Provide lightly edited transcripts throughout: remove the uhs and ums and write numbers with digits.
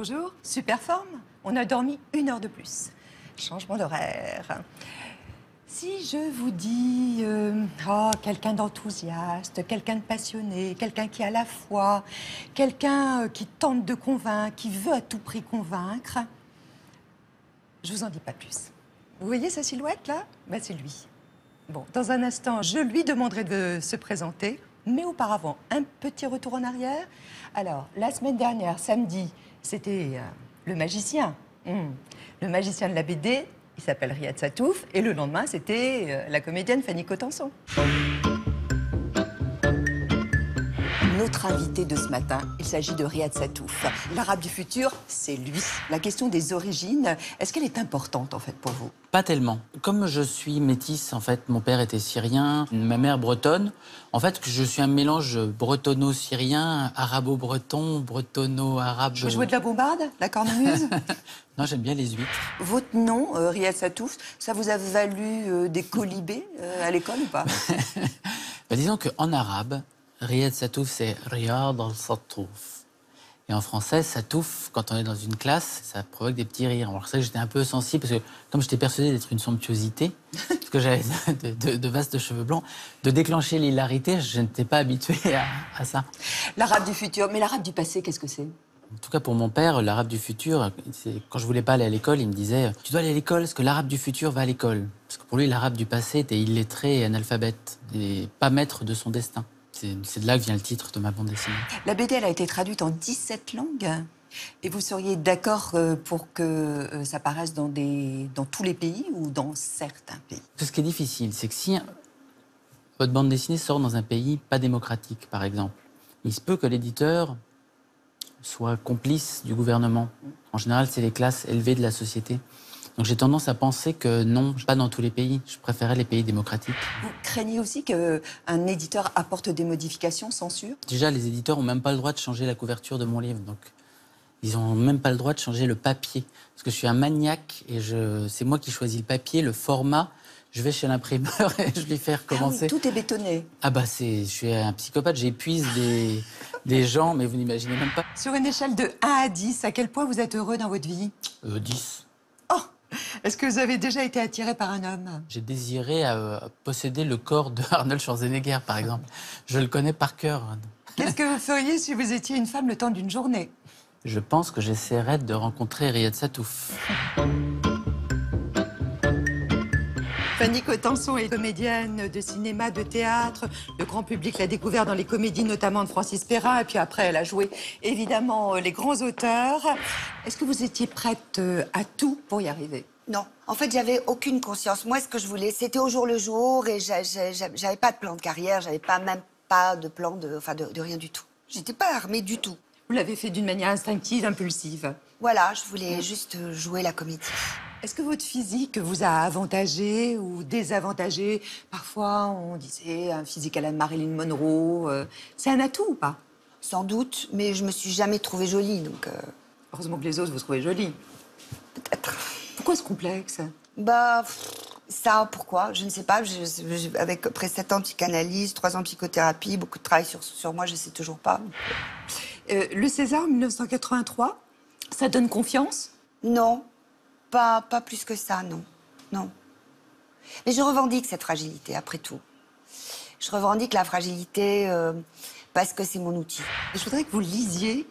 Bonjour, super forme. On a dormi 1 heure de plus. Changement d'horaire. Si je vous dis quelqu'un d'enthousiaste, quelqu'un de passionné, quelqu'un qui a la foi, quelqu'un qui tente de convaincre, qui veut à tout prix convaincre, je vous en dis pas plus. Vous voyez sa silhouette là? Ben, c'est lui. Bon, dans un instant, je lui demanderai de se présenter, mais auparavant, un petit retour en arrière. Alors, la semaine dernière, samedi, c'était le magicien. Le magicien de la BD, il s'appelle Riyad Sattouf, et le lendemain, c'était la comédienne Fanny Cotenson. Notre invité de ce matin, il s'agit de Riyad Sattouf. L'arabe du futur, c'est lui. La question des origines, est-ce qu'elle est importante en fait pour vous? Pas tellement. Comme je suis métisse, en fait, mon père était syrien, ma mère bretonne. En fait, je suis un mélange bretonno-syrien, arabo-breton, bretonno-arabe. Vous jouez de la bombarde, la cornemuse? Non, j'aime bien les huîtres. Votre nom, Riyad Sattouf, ça vous a valu des colibés à l'école ou pas? Disons qu'en arabe, Riyad Sattouf, c'est Riyad al-Sattouf. Et en français, Sattouf, quand on est dans une classe, ça provoque des petits rires. Alors c'est vrai que j'étais un peu sensible, parce que comme j'étais persuadé d'être une somptuosité, parce que j'avais de vastes cheveux blancs, de déclencher l'hilarité, je n'étais pas habitué à ça. L'arabe du futur, mais l'arabe du passé, qu'est-ce que c'est? En tout cas, pour mon père, l'arabe du futur, quand je voulais pas aller à l'école, il me disait « Tu dois aller à l'école, parce que l'arabe du futur va à l'école. » Parce que pour lui, l'arabe du passé était illettré et analphabète, et pas maître de son destin. C'est de là que vient le titre de ma bande dessinée. La BD, elle a été traduite en 17 langues. Et vous seriez d'accord pour que ça paraisse dans tous les pays ou dans certains pays? Ce qui est difficile, c'est que si votre bande dessinée sort dans un pays pas démocratique, par exemple, il se peut que l'éditeur soit complice du gouvernement. En général, c'est les classes élevées de la société. Donc j'ai tendance à penser que non, pas dans tous les pays. Je préférais les pays démocratiques. Vous craignez aussi qu'un éditeur apporte des modifications, censure? Déjà, les éditeurs n'ont même pas le droit de changer la couverture de mon livre. Donc ils n'ont même pas le droit de changer le papier. Parce que je suis un maniaque et c'est moi qui choisis le papier, le format. Je vais chez l'imprimeur et je lui fais recommencer. Ah oui, tout est bétonné. Ah bah je suis un psychopathe, j'épuise des gens, mais vous n'imaginez même pas. Sur une échelle de 1 à 10, à quel point vous êtes heureux dans votre vie? 10. Oh! Est-ce que vous avez déjà été attiré par un homme? J'ai désiré posséder le corps de Arnold Schwarzenegger, par exemple. Je le connais par cœur. Qu'est-ce que vous feriez si vous étiez une femme le temps d'une journée? Je pense que j'essaierais de rencontrer Riyad Sattouf. Fanny Cotenson est comédienne de cinéma, de théâtre. Le grand public l'a découvert dans les comédies, notamment de Francis Perrin. Et puis après, elle a joué, évidemment, les grands auteurs. Est-ce que vous étiez prête à tout pour y arriver? Non. En fait, j'avais aucune conscience. Moi, ce que je voulais, c'était au jour le jour. Et j'avais pas de plan de carrière. J'avais même pas de plan de rien du tout. J'étais pas armée du tout. Vous l'avez fait d'une manière instinctive, impulsive. Voilà, je voulais juste jouer la comédie. Est-ce que votre physique vous a avantagé ou désavantagé? Parfois, on disait un physique à la Marilyn Monroe. C'est un atout ou pas? Sans doute, mais je me suis jamais trouvée jolie, donc... Heureusement que les autres vous trouvez jolie. Peut-être. Pourquoi ce complexe? Ça, pourquoi? Je ne sais pas. Après 7 ans de psychanalyse, 3 ans de psychothérapie, beaucoup de travail sur moi, je ne sais toujours pas. Le César 1983, ça donne confiance? Non. Pas plus que ça, non. Non. Mais je revendique cette fragilité, après tout. Je revendique la fragilité parce que c'est mon outil. Je voudrais que vous lisiez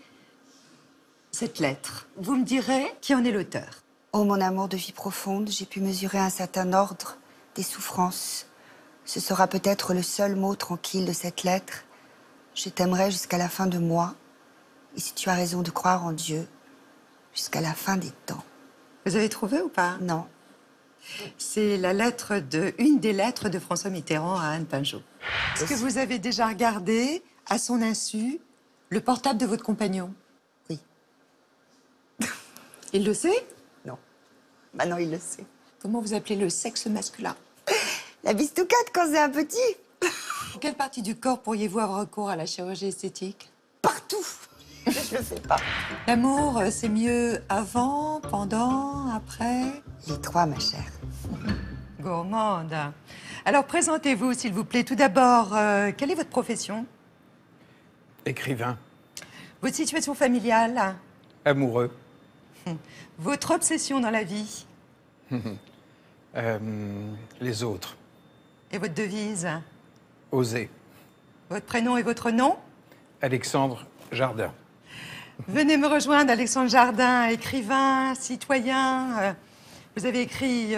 cette lettre. Vous me direz qui en est l'auteur. Oh, mon amour de vie profonde, j'ai pu mesurer un certain ordre des souffrances. Ce sera peut-être le seul mot tranquille de cette lettre. Je t'aimerai jusqu'à la fin de moi. Et si tu as raison de croire en Dieu, jusqu'à la fin des temps. Vous avez trouvé ou pas? Non. C'est une des lettres de François Mitterrand à Anne Pinjot. Est-ce que vous avez déjà regardé, à son insu, le portable de votre compagnon? Oui. Il le sait? Non. Bah non, il le sait. Comment vous appelez le sexe masculin? La bistoucate quand c'est un petit. Pour quelle partie du corps pourriez-vous avoir recours à la chirurgie esthétique? Partout. Je sais pas. L'amour, c'est mieux avant, pendant, après? Les 3, ma chère. Gourmande. Alors, présentez-vous, s'il vous plaît. Tout d'abord, quelle est votre profession? Écrivain. Votre situation familiale? Amoureux. Votre obsession dans la vie Les autres. et votre devise? Oser. Votre prénom et votre nom? Alexandre Jardin. Venez me rejoindre, Alexandre Jardin, écrivain, citoyen. Vous avez écrit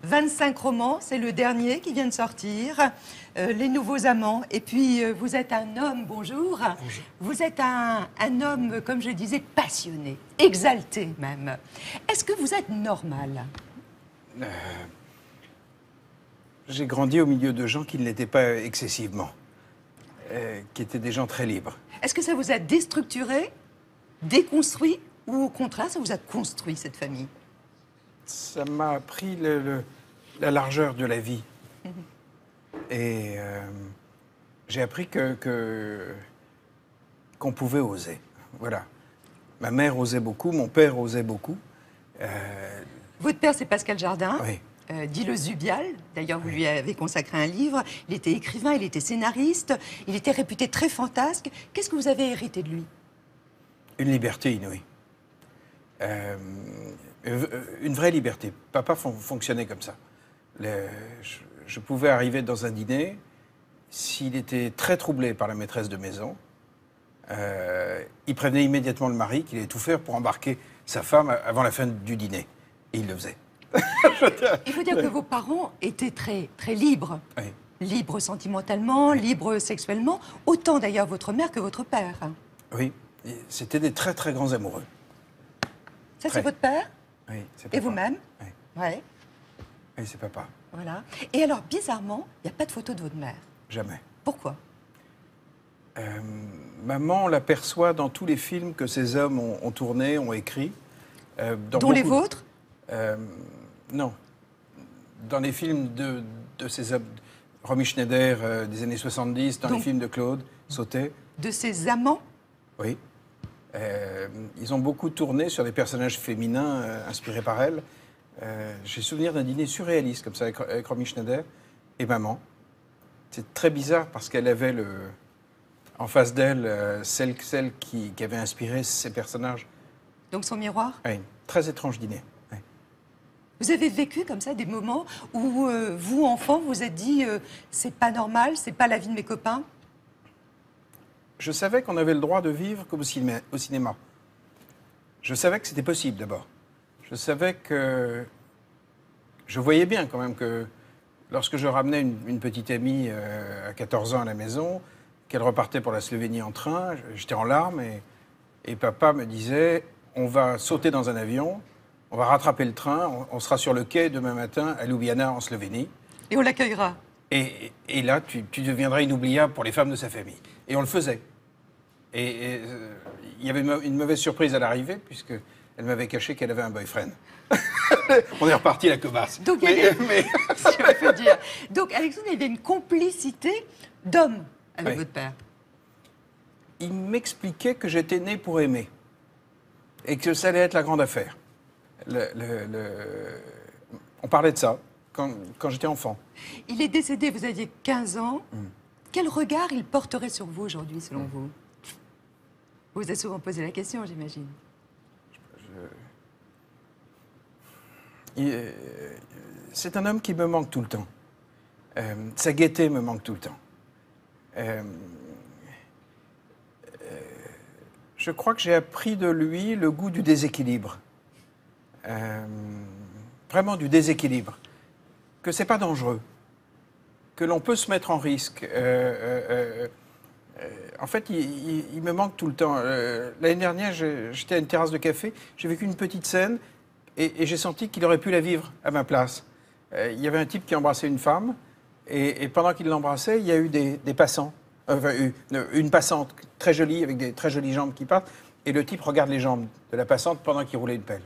25 romans, c'est le dernier qui vient de sortir, Les Nouveaux Amants. Et puis, vous êtes un homme, bonjour. Bonjour. Vous êtes un homme, comme je disais, passionné, exalté même. Est-ce que vous êtes normal? J'ai grandi au milieu de gens qui ne l'étaient pas excessivement, qui étaient des gens très libres. Est-ce que ça vous a déstructuré, déconstruit, ou au contraire, ça vous a construit, cette famille? Ça m'a appris la largeur de la vie. Et j'ai appris qu'on pouvait oser. Voilà. Ma mère osait beaucoup, mon père osait beaucoup. Votre père, c'est Pascal Jardin. Oui. Dit le Zubial. D'ailleurs, vous lui avez consacré un livre. Il était écrivain, il était scénariste, il était réputé très fantasque. Qu'est-ce que vous avez hérité de lui? Une liberté inouïe. Une vraie liberté. Papa fonctionnait comme ça. Je pouvais arriver dans un dîner, s'il était très troublé par la maîtresse de maison, il prévenait immédiatement le mari qu'il allait tout faire pour embarquer sa femme avant la fin du dîner. Et il le faisait. Il faut dire que vos parents étaient très, très libres. Oui. Libres sentimentalement, libres sexuellement. Autant d'ailleurs votre mère que votre père. Oui, c'était des très très grands amoureux. Ça, Très. c'est votre père? Oui, c'est Et papa. vous-même? Oui, Ouais. oui c'est papa. Voilà. Et alors, bizarrement, il n'y a pas de photo de votre mère. Jamais. Pourquoi? Maman l'aperçoit dans tous les films que ces hommes ont tournés, ont écrits. Dont les vôtres? Non. Dans les films de ces hommes, Romy Schneider des années 70, dans Donc- les films de Claude Sautet, De ses amants? oui. Ils ont beaucoup tourné sur des personnages féminins inspirés par elle. J'ai souvenir d'un dîner surréaliste comme ça avec Romy Schneider et maman. C'est très bizarre parce qu'elle avait en face d'elle celle qui avait inspiré ces personnages. Donc son miroir? Oui, très étrange dîner. Oui. Vous avez vécu comme ça des moments où vous, enfant, vous êtes dit c'est pas normal, c'est pas la vie de mes copains? Je savais qu'on avait le droit de vivre comme au cinéma. Je savais que c'était possible d'abord. Je savais que... Je voyais bien quand même que lorsque je ramenais une petite amie à 14 ans à la maison, qu'elle repartait pour la Slovénie en train, j'étais en larmes et papa me disait on va sauter dans un avion, on va rattraper le train, on sera sur le quai demain matin à Ljubljana en Slovénie. Et on l'accueillera. Et là, tu deviendras inoubliable pour les femmes de sa famille. Et on le faisait. Et il y avait une mauvaise surprise à l'arrivée, puisqu'elle m'avait caché qu'elle avait un boyfriend. On est reparti la cobasse. Donc, il y avait, si on peut dire. Donc, Alexandre, il y avait une complicité d'homme avec Oui. votre père. Il m'expliquait que j'étais né pour aimer. Et que ça allait être la grande affaire. On parlait de ça quand j'étais enfant. Il est décédé, vous aviez 15 ans. Quel regard il porterait sur vous aujourd'hui, selon vous? Vous vous êtes souvent posé la question, j'imagine. C'est un homme qui me manque tout le temps. Sa gaieté me manque tout le temps. Je crois que j'ai appris de lui le goût du déséquilibre. Vraiment du déséquilibre. Que c'est pas dangereux. Que l'on peut se mettre en risque. En fait, il me manque tout le temps. L'année dernière, j'étais à une terrasse de café, j'ai vécu une petite scène et j'ai senti qu'il aurait pu la vivre à ma place. Il y avait un type qui embrassait une femme et pendant qu'il l'embrassait, il y a eu des passants. Enfin, une passante très jolie, avec des très jolies jambes qui partent, et le type regarde les jambes de la passante pendant qu'il roulait une pelle.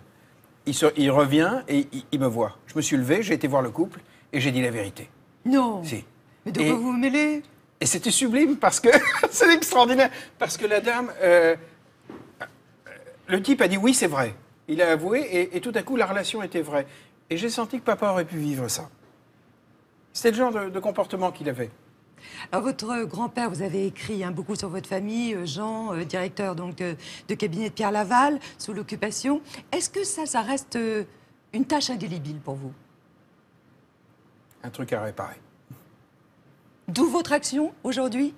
Il revient et il me voit. Je me suis levé, j'ai été voir le couple et j'ai dit la vérité. Non. Si. Mais de quoi vous vous mêlez? Et c'était sublime parce que c'est extraordinaire. Parce que la dame, le type a dit oui, c'est vrai. Il a avoué et tout à coup la relation était vraie. Et j'ai senti que papa aurait pu vivre ça. C'était le genre de comportement qu'il avait. Alors, votre grand-père, vous avez écrit beaucoup sur votre famille, Jean, directeur donc, de cabinet de Pierre Laval, sous l'occupation. Est-ce que ça reste une tâche indélébile pour vous? Un truc à réparer. D'où votre action aujourd'hui?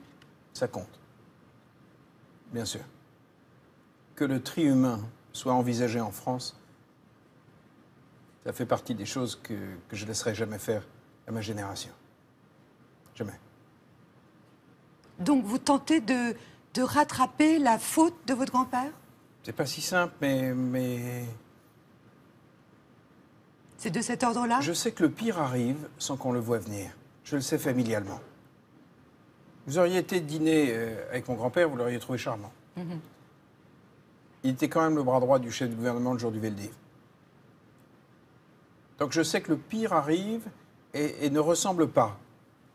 Ça compte. Bien sûr. Que le tri humain soit envisagé en France, ça fait partie des choses que je ne laisserai jamais faire à ma génération. Jamais. Donc vous tentez de rattraper la faute de votre grand-père? C'est pas si simple, mais C'est de cet ordre-là? je sais que le pire arrive sans qu'on le voie venir. Je le sais familialement. Vous auriez été dîner avec mon grand-père, vous l'auriez trouvé charmant. Il était quand même le bras droit du chef du gouvernement le jour du Veldiv. Donc je sais que le pire arrive et ne ressemble pas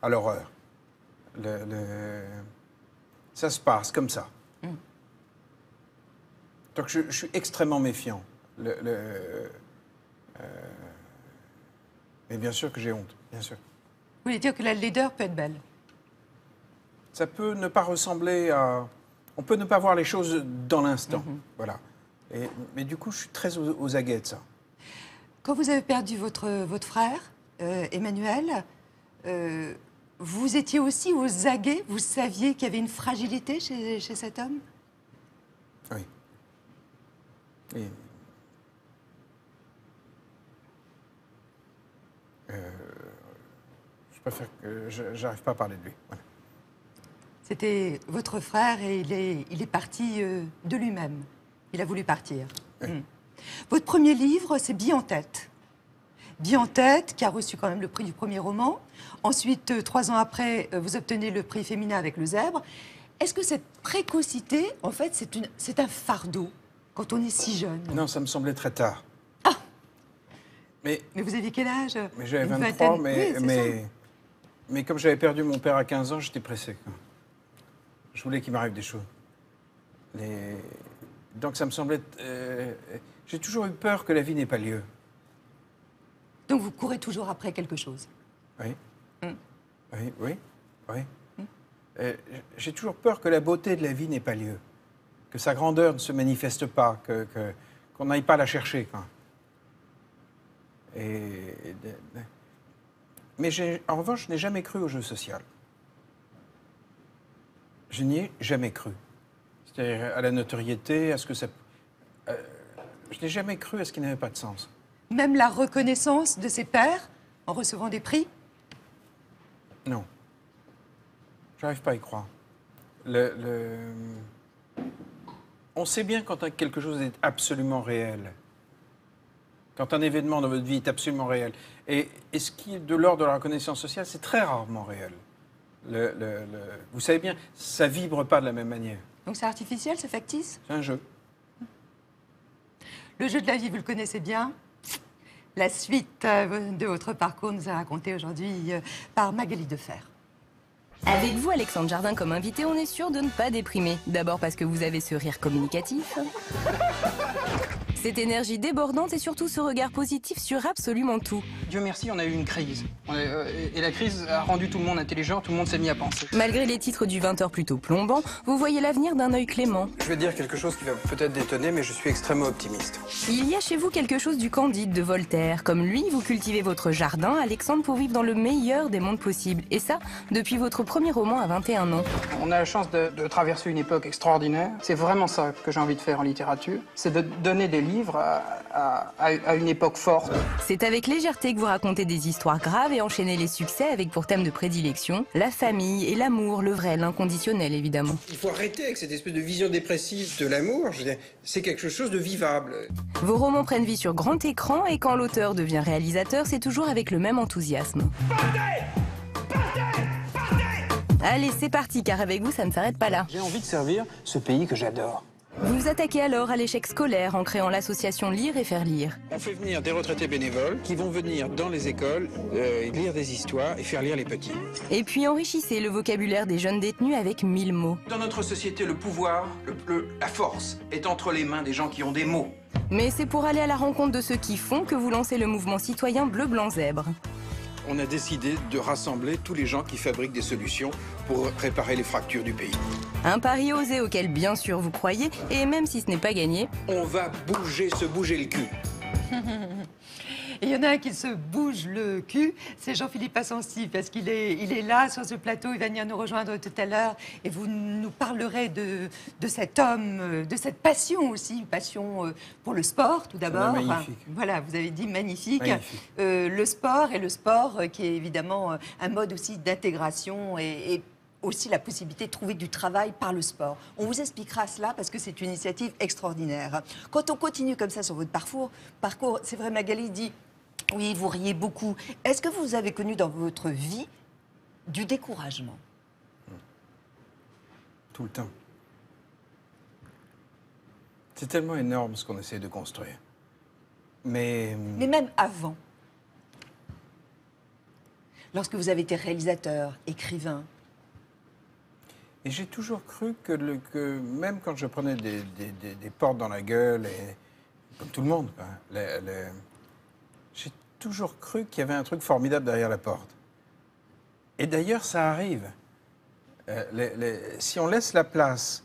à l'horreur. Ça se passe comme ça. Donc je suis extrêmement méfiant. Mais bien sûr que j'ai honte, bien sûr. Vous voulez dire que la laideur peut être belle? Ça peut ne pas ressembler à... On peut ne pas voir les choses dans l'instant. Voilà. Mais du coup, je suis très aux aguets de ça. Quand vous avez perdu votre frère, Emmanuel, vous étiez aussi aux aguets? Vous saviez qu'il y avait une fragilité chez cet homme? Oui. Et... je préfère que... J'arrive pas à parler de lui. Voilà. C'était votre frère et il est parti de lui-même. Il a voulu partir. Oui. Votre premier livre, c'est Bille en tête. Bille en tête, qui a reçu quand même le prix du premier roman. Ensuite, 3 ans après, vous obtenez le prix féminin avec Le Zèbre. Est-ce que cette précocité, en fait, c'est un fardeau quand on est si jeune? Non, ça me semblait très tard. Ah! Mais vous aviez quel âge? Mais j'avais Une 23, vingtaine. Oui, c'est ça. mais comme j'avais perdu mon père à 15 ans, j'étais pressé, quoi. Je voulais qu'il m'arrive des choses. Donc ça me semblait... j'ai toujours eu peur que la vie n'ait pas lieu. Donc vous courez toujours après quelque chose? Oui. Oui. J'ai toujours peur que la beauté de la vie n'ait pas lieu. Que sa grandeur ne se manifeste pas, qu'on n'aille pas la chercher, quoi. Mais en revanche, je n'ai jamais cru au jeu social. Je n'y ai jamais cru. C'est-à-dire à la notoriété, à ce que ça... je n'ai jamais cru à ce qui n'avait pas de sens. Même la reconnaissance de ses pairs en recevant des prix? Non. J'arrive pas à y croire. On sait bien quand quelque chose est absolument réel. Quand un événement dans votre vie est absolument réel. Et ce qui est de l'ordre de la reconnaissance sociale, c'est très rarement réel. Vous savez bien, ça vibre pas de la même manière. Donc c'est artificiel, c'est factice? C'est un jeu. Le jeu de la vie, vous le connaissez bien. La suite de votre parcours nous est racontée aujourd'hui par Magali Defer. Avec vous, Alexandre Jardin, comme invité, on est sûr de ne pas déprimer. D'abord parce que vous avez ce rire communicatif, cette énergie débordante et surtout ce regard positif sur absolument tout. Dieu merci, on a eu une crise. Et la crise a rendu tout le monde intelligent, tout le monde s'est mis à penser. Malgré les titres du 20h plutôt plombants, vous voyez l'avenir d'un œil clément. Je vais dire quelque chose qui va peut-être détonner, mais je suis extrêmement optimiste. Il y a chez vous quelque chose du Candide de Voltaire. Comme lui, vous cultivez votre jardin, Alexandre, pour vivre dans le meilleur des mondes possibles. Et ça, depuis votre premier roman à 21 ans. On a la chance de traverser une époque extraordinaire. C'est vraiment ça que j'ai envie de faire en littérature. C'est de donner des livres à une époque forte. C'est avec légèreté que vous racontez des histoires graves et enchaînez les succès avec pour thème de prédilection la famille et l'amour, le vrai, l'inconditionnel évidemment. Il faut arrêter avec cette espèce de vision dépressive de l'amour. C'est quelque chose de vivable. Vos romans prennent vie sur grand écran et quand l'auteur devient réalisateur, c'est toujours avec le même enthousiasme. Allez, c'est parti, car avec vous, ça ne s'arrête pas là. J'ai envie de servir ce pays que j'adore. Vous vous attaquez alors à l'échec scolaire en créant l'association Lire et Faire Lire. On fait venir des retraités bénévoles qui vont venir dans les écoles lire des histoires et faire lire les petits. Et puis enrichissez le vocabulaire des jeunes détenus avec 1000 mots. Dans notre société, le pouvoir, la force est entre les mains des gens qui ont des mots. Mais c'est pour aller à la rencontre de ceux qui font que vous lancez le mouvement citoyen Bleu Blanc Zèbre. on a décidé de rassembler tous les gens qui fabriquent des solutions pour réparer les fractures du pays. Un pari osé auquel bien sûr vous croyez, et même si ce n'est pas gagné, On va se bouger le cul. Et il y en a un qui se bouge le cul, c'est Jean-Philippe Assensi, parce qu'il est là sur ce plateau, il va venir nous rejoindre tout à l'heure, et vous nous parlerez de cet homme, de cette passion aussi, une passion pour le sport tout d'abord. Magnifique. Voilà, vous avez dit magnifique. Magnifique. Le sport, et le sport qui est évidemment un mode aussi d'intégration et aussi la possibilité de trouver du travail par le sport. On vous expliquera cela parce que c'est une initiative extraordinaire. Quand on continue comme ça sur votre parcours, c'est vrai, Magali dit, oui, vous riez beaucoup. Est-ce que vous avez connu dans votre vie du découragement? Tout le temps. C'est tellement énorme ce qu'on essaie de construire. Mais même avant, lorsque vous avez été réalisateur, écrivain, et j'ai toujours cru que même quand je prenais des portes dans la gueule, et, comme tout le monde, quoi, j'ai toujours cru qu'il y avait un truc formidable derrière la porte. Et d'ailleurs, ça arrive. Si on laisse la place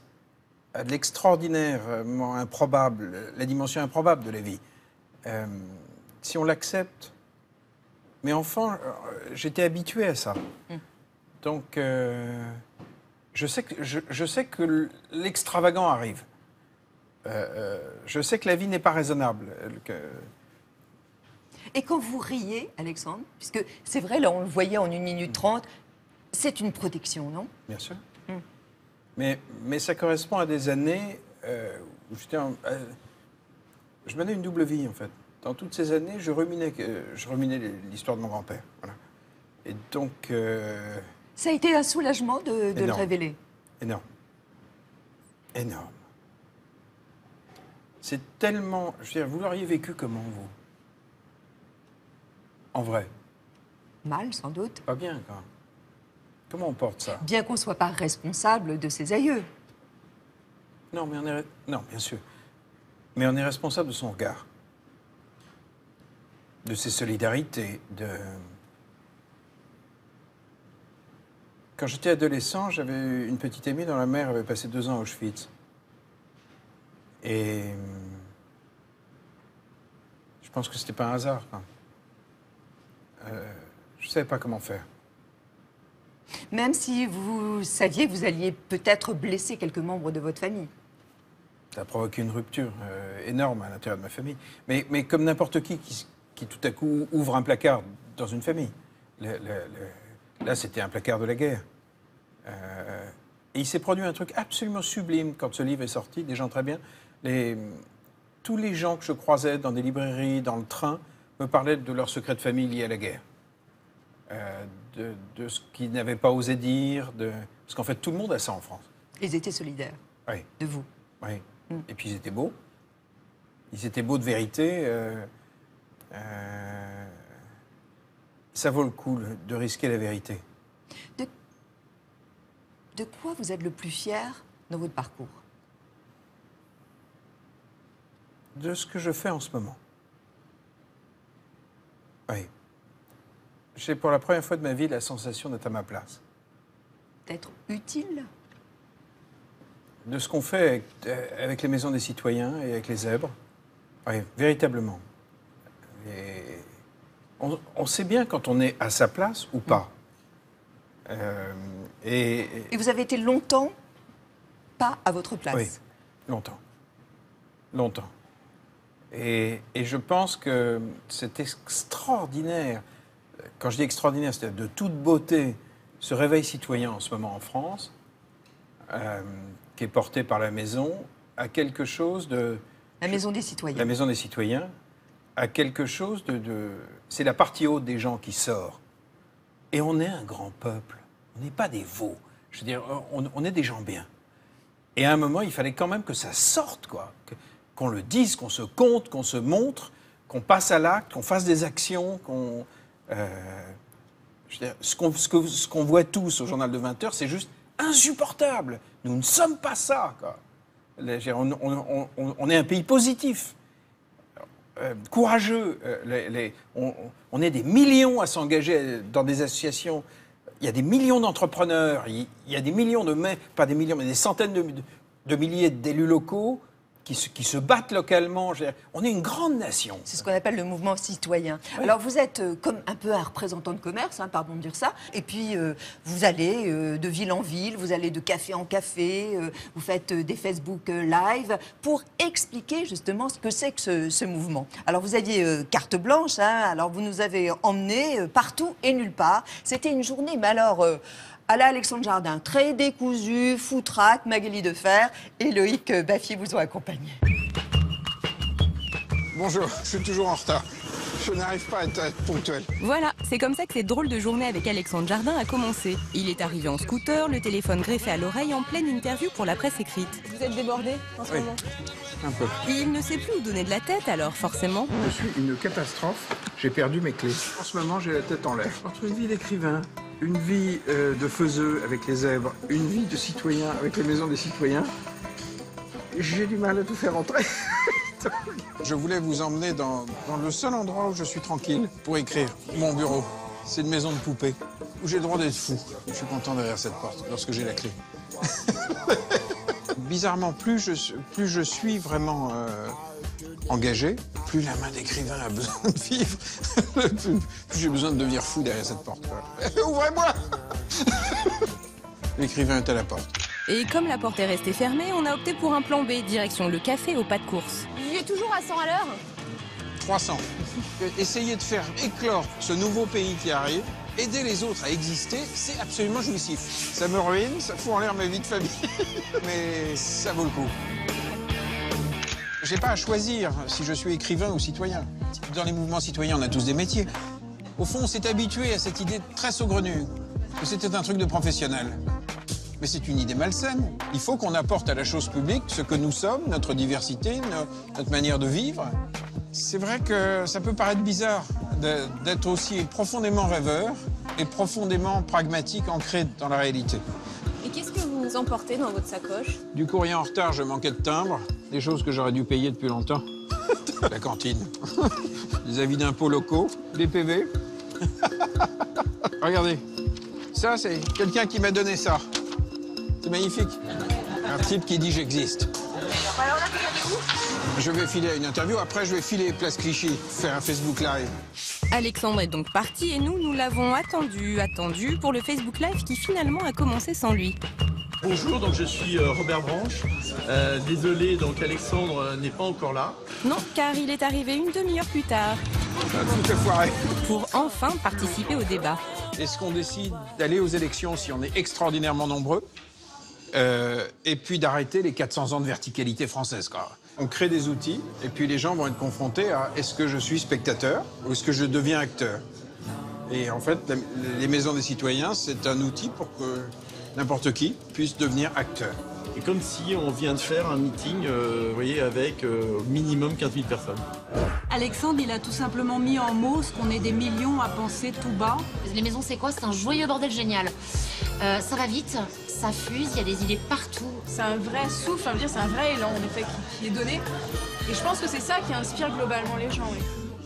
à de l'extraordinairement improbable, la dimension improbable de la vie, si on l'accepte, mais enfant, j'étais habitué à ça. Donc, je sais que l'extravagant arrive. Je sais que la vie n'est pas raisonnable. Et quand vous riez, Alexandre, puisque c'est vrai, là on le voyait en 1 minute 30, c'est une protection, non? Bien sûr. Mais ça correspond à des années où je menais une double vie, en fait. Dans toutes ces années, je ruminais l'histoire de mon grand-père. Voilà. Et donc... ça a été un soulagement de le révéler. Énorme. Énorme. C'est tellement... Je veux dire, vous l'auriez vécu comment, vous? En vrai? Mal, sans doute. Pas bien, quoi. Comment on porte ça? Bien qu'on ne soit pas responsable de ses aïeux. Non, mais non, bien sûr. Mais on est responsable de son regard. De ses solidarités, Quand j'étais adolescent, j'avais une petite amie dont la mère avait passé 2 ans à Auschwitz. Et je pense que c'était pas un hasard, quoi. Je ne savais pas comment faire. Même si vous saviez que vous alliez peut-être blesser quelques membres de votre famille. Ça a provoqué une rupture énorme à l'intérieur de ma famille. Mais comme n'importe qui tout à coup ouvre un placard dans une famille. Là, c'était un placard de la guerre. Et il s'est produit un truc absolument sublime quand ce livre est sorti, des gens très bien. Tous les gens que je croisais dans des librairies, dans le train, me parlaient de leurs secrets de famille liés à la guerre. De ce qu'ils n'avaient pas osé dire. Parce qu'en fait, tout le monde a ça en France. Ils étaient solidaires. Oui. De vous. Oui. Et puis ils étaient beaux. Ils étaient beaux de vérité. Ça vaut le coup de risquer la vérité. De quoi vous êtes le plus fier dans votre parcours? De ce que je fais en ce moment. Oui. J'ai pour la première fois de ma vie la sensation d'être à ma place. D'être utile? De ce qu'on fait avec les maisons des citoyens et avec les zèbres. Oui, véritablement. Et on sait bien quand on est à sa place ou pas. Et vous avez été longtemps pas à votre place? Oui, longtemps. Longtemps. Et je pense que c'est extraordinaire, quand je dis extraordinaire, c'est-à-dire de toute beauté, ce réveil citoyen en ce moment en France, qui est porté par la maison, à quelque chose de... La maison des citoyens. La maison des citoyens, à quelque chose c'est la partie haute des gens qui sort. Et on est un grand peuple. On n'est pas des veaux. Je veux dire, on est des gens bien. Et à un moment, il fallait quand même que ça sorte, quoi. Qu'on le dise, qu'on se compte, qu'on se montre, qu'on passe à l'acte, qu'on fasse des actions, qu'on... je veux dire, ce qu'on voit tous au journal de 20h, c'est juste insupportable. Nous ne sommes pas ça, quoi. On est un pays positif. courageux. On est des millions à s'engager dans des associations. Il y a des millions d'entrepreneurs, il y a des millions pas des millions, mais des centaines de milliers d'élus locaux qui se battent localement. On est une grande nation. C'est ce qu'on appelle le mouvement citoyen. Oui. Alors vous êtes comme un peu un représentant de commerce, pardon de dire ça, et puis vous allez de ville en ville, vous allez de café en café, vous faites des Facebook Live pour expliquer justement ce que c'est que ce mouvement. Alors vous aviez carte blanche, alors vous nous avez emmenés partout et nulle part. C'était une journée, mais alors... à la Alexandre Jardin, très décousu, foutraque, Magali Defer et Loïc Baffy vous ont accompagné. Bonjour, je suis toujours en retard. Je n'arrive pas à être ponctuel. Voilà, c'est comme ça que cette drôle de journée avec Alexandre Jardin a commencé. Il est arrivé en scooter, le téléphone greffé à l'oreille en pleine interview pour la presse écrite. Vous êtes débordé en ce moment? Un peu. Il ne sait plus où donner de la tête alors, forcément. Je suis une catastrophe. J'ai perdu mes clés. En ce moment, j'ai la tête en l'air. Entre une vie d'écrivain, une vie de faiseux avec les zèbres, une vie de citoyen avec les maisons des citoyens, j'ai du mal à tout faire entrer. Je voulais vous emmener dans le seul endroit où je suis tranquille pour écrire, mon bureau. C'est une maison de poupée, où j'ai le droit d'être fou. Je suis content derrière cette porte, lorsque j'ai la clé. Bizarrement, plus je suis vraiment engagé, plus la main d'écrivain a besoin de vivre, plus j'ai besoin de devenir fou derrière cette porte. Ouvrez-moi! L'écrivain est à la porte. Et comme la porte est restée fermée, on a opté pour un plan B, direction le café au pas de course. Vous vivez toujours à 100 à l'heure? 300. Essayer de faire éclore ce nouveau pays qui arrive, aider les autres à exister, c'est absolument jouissif. Ça me ruine, ça fout en l'air ma vie de famille, mais ça vaut le coup. J'ai pas à choisir si je suis écrivain ou citoyen. Dans les mouvements citoyens, on a tous des métiers. Au fond, on s'est habitué à cette idée très saugrenue, que c'était un truc de professionnel. Mais c'est une idée malsaine. Il faut qu'on apporte à la chose publique ce que nous sommes, notre diversité, notre manière de vivre. C'est vrai que ça peut paraître bizarre d'être aussi profondément rêveur et profondément pragmatique, ancré dans la réalité. Et qu'est-ce que vous emportez dans votre sacoche? Du courrier en retard, je manquais de timbre, des choses que j'aurais dû payer depuis longtemps. La cantine, des avis d'impôts locaux, des PV. Regardez, ça c'est quelqu'un qui m'a donné ça. C'est magnifique. Un type qui dit j'existe. Alors là, vous allez où? Je vais filer à une interview, après je vais filer Place Clichy, faire un Facebook Live. Alexandre est donc parti et nous l'avons attendu pour le Facebook Live qui finalement a commencé sans lui. Bonjour, donc je suis Robert Branche. Désolé, donc Alexandre n'est pas encore là. Non, car il est arrivé une demi-heure plus tard. Tout est foiré. Pour enfin participer au débat. Est-ce qu'on décide d'aller aux élections si on est extraordinairement nombreux et puis d'arrêter les 400 ans de verticalité française, quoi. On crée des outils et puis les gens vont être confrontés à est-ce que je suis spectateur ou est-ce que je deviens acteur? Et en fait, les maisons des citoyens, c'est un outil pour que n'importe qui puisse devenir acteur. Et comme si on vient de faire un meeting, vous voyez, avec au minimum 15 000 personnes. Alexandre, il a tout simplement mis en mots ce qu'on est des millions à penser tout bas. Les maisons, c'est quoi? C'est un joyeux bordel génial. Ça va vite, ça fuse, il y a des idées partout. C'est un vrai souffle, ça veut dire c'est un vrai élan en effet qui est donné. Et je pense que c'est ça qui inspire globalement les gens. Oui.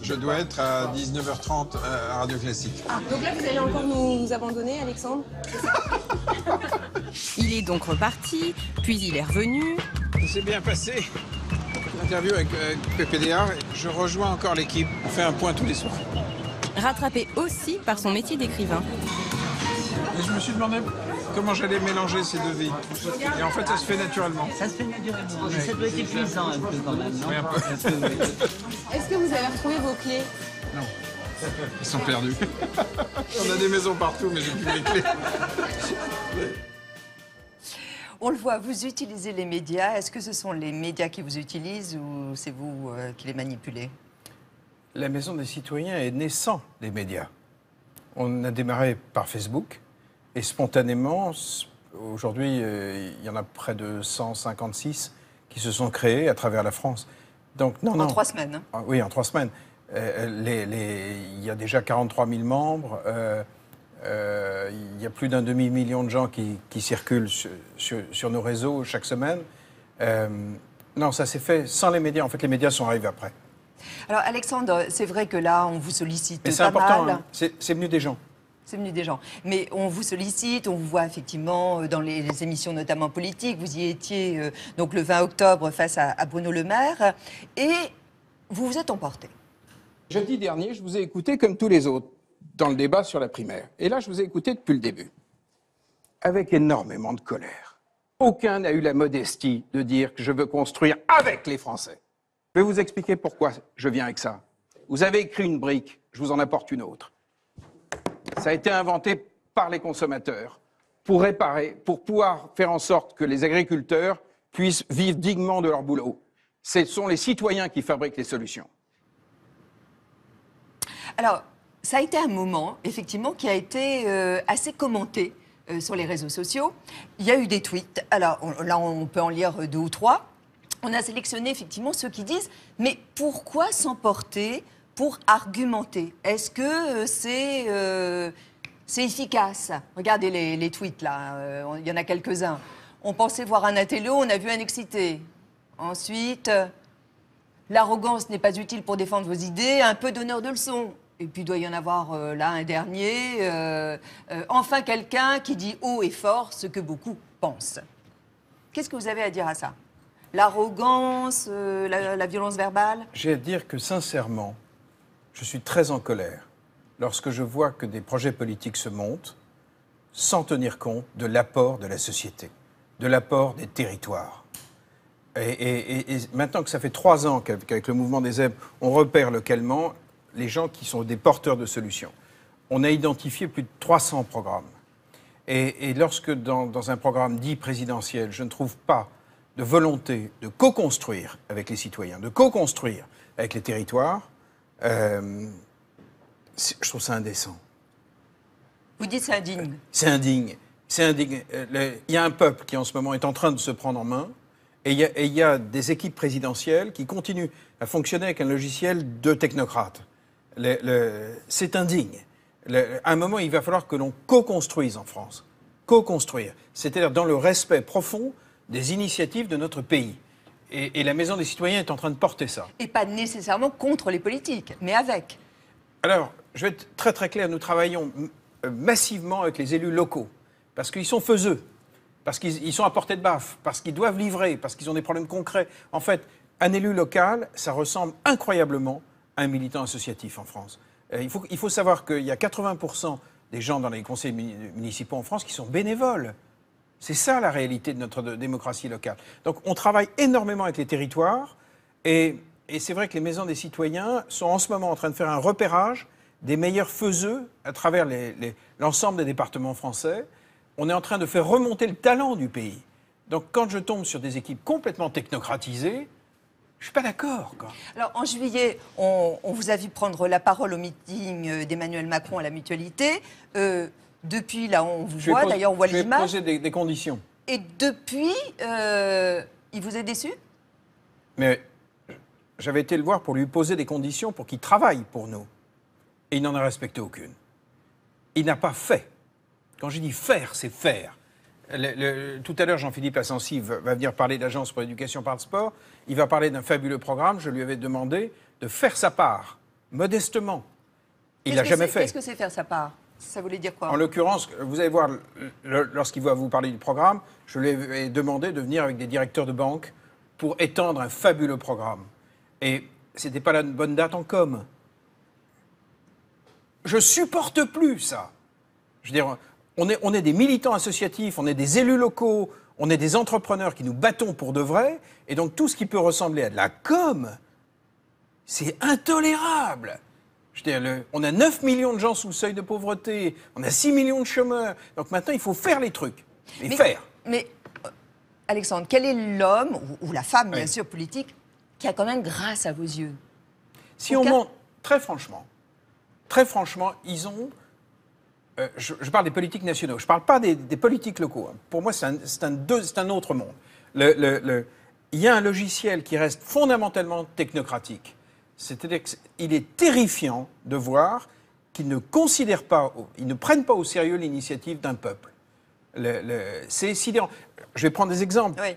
Je dois être à 19h30 à Radio Classique. Ah, donc là, vous allez encore nous abandonner, Alexandre? Il est donc reparti, puis il est revenu. Ça s'est bien passé. Interview avec PPDA. Je rejoins encore l'équipe. On fait un point tous les soirs. Rattrapé aussi par son métier d'écrivain. Et je me suis demandé comment j'allais mélanger ces deux vies. Et en fait, ça se fait naturellement. Ça se fait naturellement. Mais ça doit être épuisant un peu quand même, non? Oui, un peu. Est-ce que vous avez retrouvé vos clés? Non. Ils sont perdus. On a des maisons partout, mais j'ai plus les clés. On le voit, vous utilisez les médias. Est-ce que ce sont les médias qui vous utilisent ou c'est vous qui les manipulez? La Maison des citoyens est née sans les médias. On a démarré par Facebook et spontanément, aujourd'hui, il y en a près de 156 qui se sont créés à travers la France. Donc, non, en 3 semaines. Hein. Ah, oui, en 3 semaines. Il y a déjà 43 000 membres. Il y a plus d'un demi-million de gens qui circulent sur nos réseaux chaque semaine. Non, ça s'est fait sans les médias. En fait, les médias sont arrivés après. Alors Alexandre, c'est vrai que là, on vous sollicite Mais c'est pas important, mal. hein. C'est venu des gens. C'est venu des gens. Mais on vous sollicite, on vous voit effectivement dans les émissions notamment politiques. Vous y étiez donc le 20 octobre face à Bruno Le Maire. Et vous vous êtes emporté. Jeudi dernier, je vous ai écouté comme tous les autres dans le débat sur la primaire. Et là, je vous ai écouté depuis le début, avec énormément de colère. Aucun n'a eu la modestie de dire que je veux construire avec les Français. Je vais vous expliquer pourquoi je viens avec ça. Vous avez écrit une brique, je vous en apporte une autre. Ça a été inventé par les consommateurs pour réparer, pour pouvoir faire en sorte que les agriculteurs puissent vivre dignement de leur boulot. Ce sont les citoyens qui fabriquent les solutions. Alors, ça a été un moment, effectivement, qui a été assez commenté sur les réseaux sociaux. Il y a eu des tweets. Alors, là, on peut en lire 2 ou 3. On a sélectionné, effectivement, ceux qui disent « Mais pourquoi s'emporter pour argumenter? Est-ce que c'est efficace ?» Regardez les tweets, là. Il y en a quelques-uns. On pensait voir un intello, on a vu un excité. Ensuite, l'arrogance n'est pas utile pour défendre vos idées, un peu d'honneur de leçon. Et puis, il doit y en avoir là un dernier. Enfin, quelqu'un qui dit haut et fort ce que beaucoup pensent. Qu'est-ce que vous avez à dire à ça? L'arrogance, la violence verbale? J'ai à dire que, sincèrement, je suis très en colère lorsque je vois que des projets politiques se montent sans tenir compte de l'apport de la société, de l'apport des territoires. Et maintenant que ça fait 3 ans qu'avec le mouvement des zèbres, on repère localement les gens qui sont des porteurs de solutions. On a identifié plus de 300 programmes. Et lorsque dans un programme dit présidentiel, je ne trouve pas de volonté de co-construire avec les citoyens, de co-construire avec les territoires, je trouve ça indécent. Vous dites c'est indigne. C'est indigne. C'est indigne. Il y a un peuple qui en ce moment est en train de se prendre en main, et il y a des équipes présidentielles qui continuent à fonctionner avec un logiciel de technocrates. C'est indigne. À un moment, il va falloir que l'on co-construise en France. Co-construire. C'est-à-dire dans le respect profond des initiatives de notre pays. Et la Maison des citoyens est en train de porter ça. Et pas nécessairement contre les politiques, mais avec. Alors, je vais être très très clair, nous travaillons massivement avec les élus locaux, parce qu'ils sont faiseux, parce qu'ils sont à portée de baffe, parce qu'ils doivent livrer, parce qu'ils ont des problèmes concrets. En fait, un élu local, ça ressemble incroyablement à un militant associatif en France. Il faut savoir qu'il y a 80% des gens dans les conseils municipaux en France qui sont bénévoles. C'est ça la réalité de notre démocratie locale. Donc on travaille énormément avec les territoires et c'est vrai que les maisons des citoyens sont en ce moment en train de faire un repérage des meilleurs faiseux à travers l'ensemble des départements français. On est en train de faire remonter le talent du pays. Donc quand je tombe sur des équipes complètement technocratisées, je ne suis pas d'accord. Alors, en juillet, on vous a vu prendre la parole au meeting d'Emmanuel Macron à la Mutualité. Depuis, là, on vous voit. D'ailleurs, on voit les images. Je vais poser des conditions. Et depuis, il vous est déçu? Mais j'avais été le voir pour lui poser des conditions pour qu'il travaille pour nous. Et il n'en a respecté aucune. Il n'a pas fait. Quand je dis faire, c'est faire. Tout à l'heure, Jean-Philippe Assensi va venir parler de l'Agence pour l'éducation par le sport. Il va parler d'un fabuleux programme. Je lui avais demandé de faire sa part, modestement. Il l'a jamais fait. Qu'est-ce que c'est faire sa part? Ça voulait dire quoi? En l'occurrence, vous allez voir, lorsqu'il va vous parler du programme, je lui ai demandé de venir avec des directeurs de banque pour étendre un fabuleux programme. Et ce n'était pas la bonne date en com. Je supporte plus ça. Je veux dire, on est des militants associatifs, on est des élus locaux, on est des entrepreneurs qui nous battons pour de vrai, et donc tout ce qui peut ressembler à de la com, c'est intolérable. Je veux dire, on a 9 millions de gens sous le seuil de pauvreté, on a 6 millions de chômeurs, donc maintenant il faut faire les trucs, Mais Alexandre, quel est l'homme, ou la femme bien sûr politique, qui a quand même grâce à vos yeux? Si on monte, très franchement, ils ont... je parle des politiques nationaux, je ne parle pas des politiques locaux. Pour moi, c'est un autre monde. Il y a un logiciel qui reste fondamentalement technocratique. C'est-à-dire qu'il est terrifiant de voir qu'ils ne considèrent pas, ils ne prennent pas au sérieux l'initiative d'un peuple. C'est sidérant. Je vais prendre des exemples. Oui.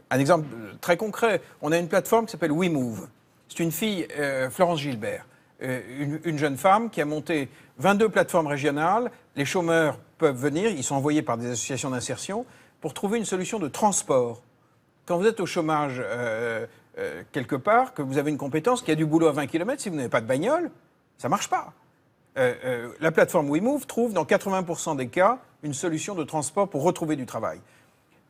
Un exemple très concret. On a une plateforme qui s'appelle WeMove. C'est une fille, Florence Gilbert, une jeune femme qui a monté 22 plateformes régionales. Les chômeurs peuvent venir, ils sont envoyés par des associations d'insertion pour trouver une solution de transport. Quand vous êtes au chômage quelque part, que vous avez une compétence, qu'il y a du boulot à 20 km, si vous n'avez pas de bagnole, ça ne marche pas. La plateforme WeMove trouve dans 80% des cas une solution de transport pour retrouver du travail.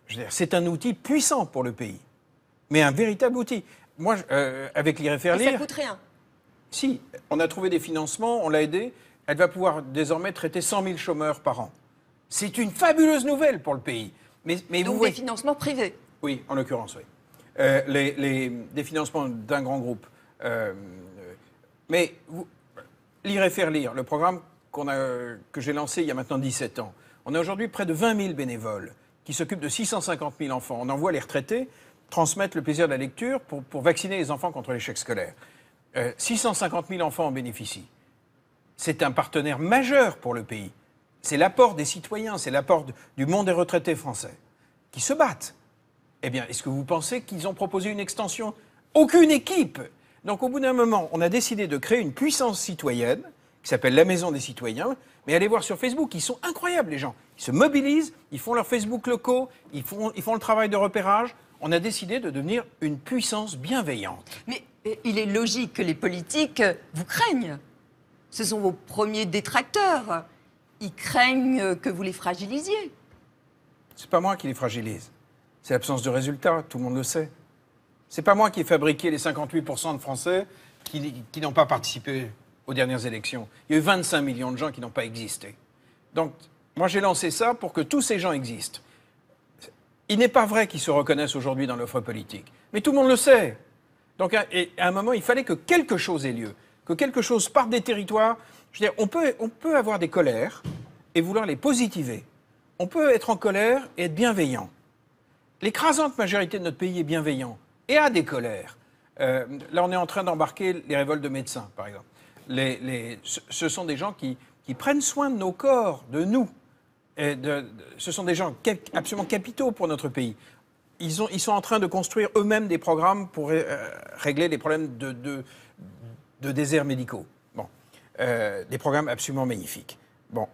Je veux dire, c'est un outil puissant pour le pays, mais un véritable outil. Moi, avec Lire et faire lire... Ça coûte rien. Si, on a trouvé des financements, on l'a aidée. Elle va pouvoir désormais traiter 100 000 chômeurs par an. C'est une fabuleuse nouvelle pour le pays. Mais donc vous voyez... des financements privés. Oui, en l'occurrence, oui. Des financements d'un grand groupe. Mais Lire et faire lire, le programme que j'ai lancé il y a maintenant 17 ans, on a aujourd'hui près de 20 000 bénévoles qui s'occupent de 650 000 enfants. On envoie les retraités transmettre le plaisir de la lecture pour vacciner les enfants contre l'échec scolaire. 650 000 enfants en bénéficient. C'est un partenaire majeur pour le pays. C'est l'apport des citoyens, c'est l'apport du monde des retraités français qui se battent. Eh bien, est-ce que vous pensez qu'ils ont proposé une extension? Aucune équipe. Donc, au bout d'un moment, on a décidé de créer une puissance citoyenne qui s'appelle la Maison des citoyens. Mais allez voir sur Facebook, ils sont incroyables, les gens. Ils se mobilisent, ils font leurs Facebook locaux, ils font le travail de repérage. On a décidé de devenir une puissance bienveillante. Mais il est logique que les politiques vous craignent. Ce sont vos premiers détracteurs. Ils craignent que vous les fragilisiez. C'est pas moi qui les fragilise. C'est l'absence de résultats, tout le monde le sait. C'est pas moi qui ai fabriqué les 58% de Français qui n'ont pas participé aux dernières élections. Il y a eu 25 millions de gens qui n'ont pas existé. Donc, moi j'ai lancé ça pour que tous ces gens existent. Il n'est pas vrai qu'ils se reconnaissent aujourd'hui dans l'offre politique. Mais tout le monde le sait. Donc, à un moment, il fallait que quelque chose ait lieu. Que quelque chose parte des territoires. Je veux dire, on peut avoir des colères et vouloir les positiver. On peut être en colère et être bienveillant. L'écrasante majorité de notre pays est bienveillant et a des colères. Là, on est en train d'embarquer les révoltes de médecins, par exemple. Ce sont des gens qui prennent soin de nos corps, de nous. Ce sont des gens absolument capitaux pour notre pays. Ils sont en train de construire eux-mêmes des programmes pour régler les problèmes de déserts médicaux. Bon. Des programmes absolument magnifiques. Bon.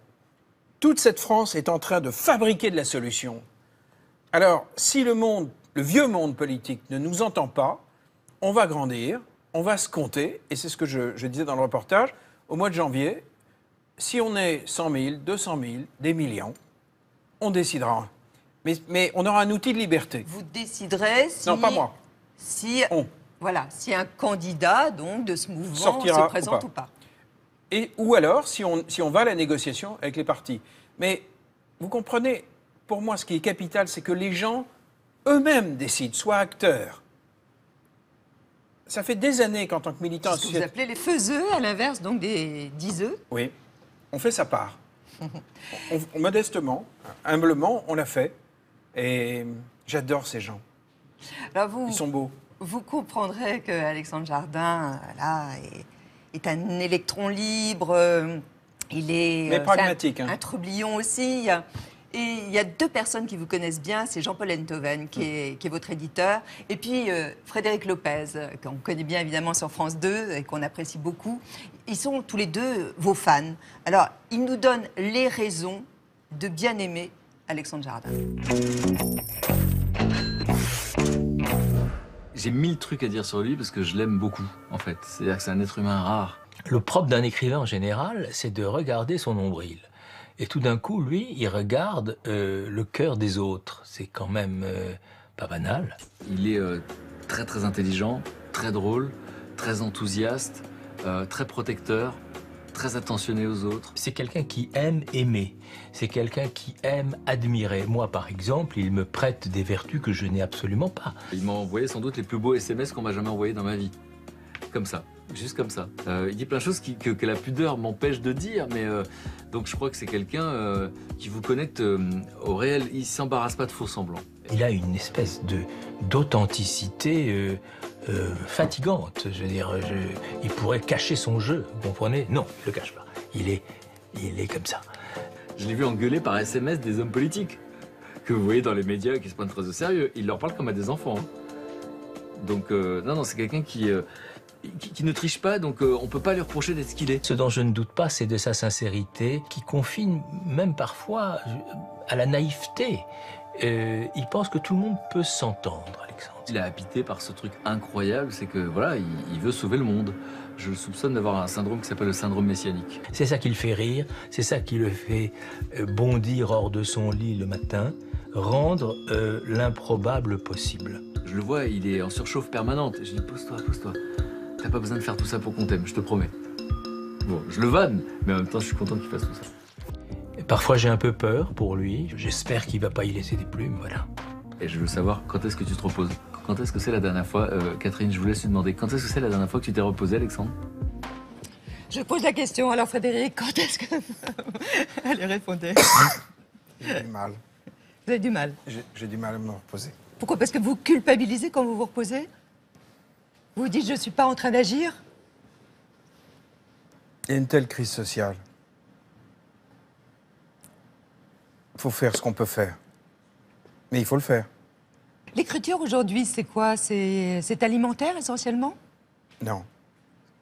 Toute cette France est en train de fabriquer de la solution. Alors, si le vieux monde politique ne nous entend pas, on va grandir, on va se compter, et c'est ce que je disais dans le reportage, au mois de janvier, si on est 100 000, 200 000, des millions, on décidera. Mais on aura un outil de liberté. Vous déciderez si... Non, pas moi. Si, voilà, si un candidat donc, de ce mouvement sortira se présente ou pas. Ou alors, si on va à la négociation avec les partis. Mais vous comprenez, pour moi, ce qui est capital, c'est que les gens eux-mêmes décident, soient acteurs. Ça fait des années qu'en tant que militant... C'est ce que vous appelez les faiseux, à l'inverse donc des diseux. Oui, on fait sa part. Modestement, humblement, on l'a fait. Et j'adore ces gens. Alors ils sont beaux. Vous comprendrez qu'Alexandre Jardin, là, est un électron libre. Il est... Mais pragmatique. Un trublion aussi. Et il y a deux personnes qui vous connaissent bien, c'est Jean-Paul Enthoven, qui est votre éditeur, et puis Frédéric Lopez, qu'on connaît bien évidemment sur France 2 et qu'on apprécie beaucoup. Ils sont tous les deux vos fans. Alors, ils nous donnent les raisons de bien aimer Alexandre Jardin. J'ai 1000 trucs à dire sur lui parce que je l'aime beaucoup, en fait. C'est-à-dire que c'est un être humain rare. Le propre d'un écrivain en général, c'est de regarder son nombril. Et tout d'un coup, lui, il regarde le cœur des autres. C'est quand même pas banal. Il est très très intelligent, très drôle, très enthousiaste, très protecteur, très attentionné aux autres. C'est quelqu'un qui aime aimer. C'est quelqu'un qui aime admirer. Moi, par exemple, il me prête des vertus que je n'ai absolument pas. Il m'a envoyé sans doute les plus beaux SMS qu'on m'a jamais envoyés dans ma vie. Comme ça. Juste comme ça. Il dit plein de choses que la pudeur m'empêche de dire, mais donc je crois que c'est quelqu'un qui vous connecte au réel. Il ne s'embarrasse pas de faux semblants. Il a une espèce d'authenticité fatigante. Je veux dire, il pourrait cacher son jeu, vous comprenez? Non, il ne le cache pas. Il est comme ça. Je l'ai vu engueuler par SMS des hommes politiques, que vous voyez dans les médias qui se prennent très au sérieux. Il leur parle comme à des enfants. Hein. Donc, non, c'est quelqu'un qui qui ne triche pas, donc on peut pas lui reprocher d'être ce qu'il est. Ce dont je ne doute pas, c'est de sa sincérité, qui confine même parfois à la naïveté. Il pense que tout le monde peut s'entendre, Alexandre. Il est habité par ce truc incroyable, c'est que voilà, il veut sauver le monde. Je le soupçonne d'avoir un syndrome qui s'appelle le syndrome messianique. C'est ça qui le fait rire, c'est ça qui le fait bondir hors de son lit le matin, rendre l'improbable possible. Je le vois, il est en surchauffe permanente. Je dis, pose-toi, pose-toi. T'as pas besoin de faire tout ça pour qu'on t'aime, je te promets. Bon, je le vanne, mais en même temps, je suis content qu'il fasse tout ça. Et parfois, j'ai un peu peur pour lui. J'espère qu'il va pas y laisser des plumes, voilà. Et je veux savoir, quand est-ce que tu te reposes? Quand est-ce que c'est la dernière fois, Catherine, je vous laisse lui demander, quand est-ce que c'est la dernière fois que tu t'es reposé, Alexandre? Je pose la question, alors Frédéric, quand est-ce que... Allez, répondez. J'ai du mal. Vous avez du mal? J'ai du mal à me reposer. Pourquoi? Parce que vous culpabilisez quand vous vous reposez? Vous vous dites, je ne suis pas en train d'agir? Il y a une telle crise sociale. Il faut faire ce qu'on peut faire. Mais il faut le faire. L'écriture aujourd'hui, c'est quoi? C'est alimentaire essentiellement? Non.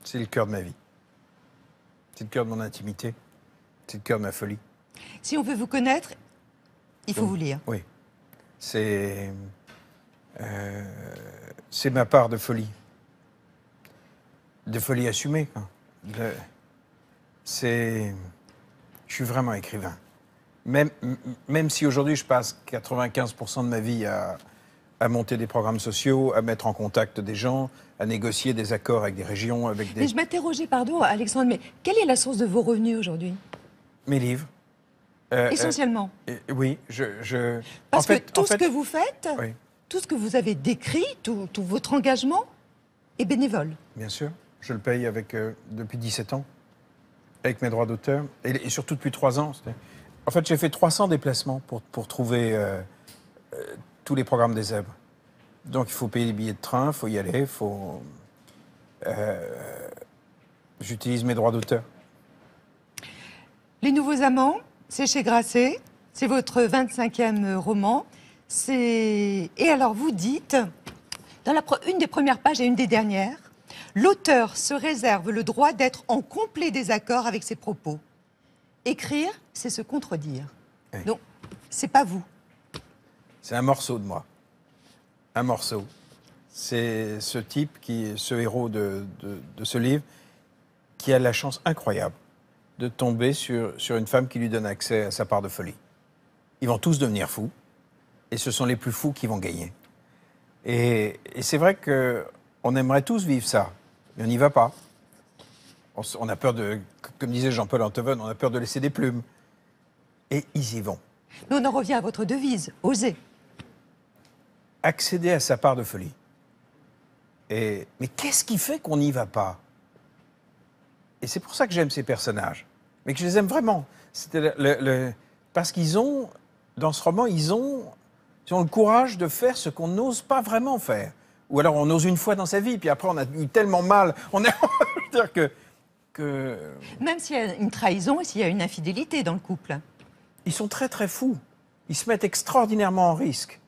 C'est le cœur de ma vie. C'est le cœur de mon intimité. C'est le cœur de ma folie. Si on veut vous connaître, il faut vous lire. Oui. C'est ma part de folie. De folie assumée, quoi. Je suis vraiment écrivain. Même si aujourd'hui je passe 95% de ma vie à monter des programmes sociaux, à mettre en contact des gens, à négocier des accords avec des régions, avec des... Mais je m'interrogeais, pardon, Alexandre, mais quelle est la source de vos revenus aujourd'hui? Mes livres. Essentiellement. Oui, Parce que tout ce que vous faites, oui, tout ce que vous avez décrit, tout votre engagement est bénévole. Bien sûr. Je le paye depuis 17 ans, avec mes droits d'auteur, et surtout depuis 3 ans. En fait, j'ai fait 300 déplacements pour trouver tous les programmes des Zèbres. Donc, il faut payer les billets de train, il faut y aller, j'utilise mes droits d'auteur. Les Nouveaux Amants, c'est chez Grasset, c'est votre 25e roman. Et alors, vous dites, dans une des premières pages et une des dernières, l'auteur se réserve le droit d'être en complet désaccord avec ses propos. Écrire, c'est se contredire. Oui. Donc, c'est pas vous. C'est un morceau de moi. Un morceau. C'est ce héros de ce livre, qui a la chance incroyable de tomber sur une femme qui lui donne accès à sa part de folie. Ils vont tous devenir fous, et ce sont les plus fous qui vont gagner. Et c'est vrai qu'on aimerait tous vivre ça, mais on n'y va pas. On a peur comme disait Jean-Paul Antoven, on a peur de laisser des plumes. Et ils y vont. Mais on en revient à votre devise, oser. Accéder à sa part de folie. Mais qu'est-ce qui fait qu'on n'y va pas? Et c'est pour ça que j'aime ces personnages, mais que je les aime vraiment. Parce qu'ils ont, dans ce roman, ils ont le courage de faire ce qu'on n'ose pas vraiment faire. Ou alors on ose une fois dans sa vie, puis après on a eu tellement mal. C'est-à-dire que... Même s'il y a une trahison et s'il y a une infidélité dans le couple. Ils sont très très fous. Ils se mettent extraordinairement en risque.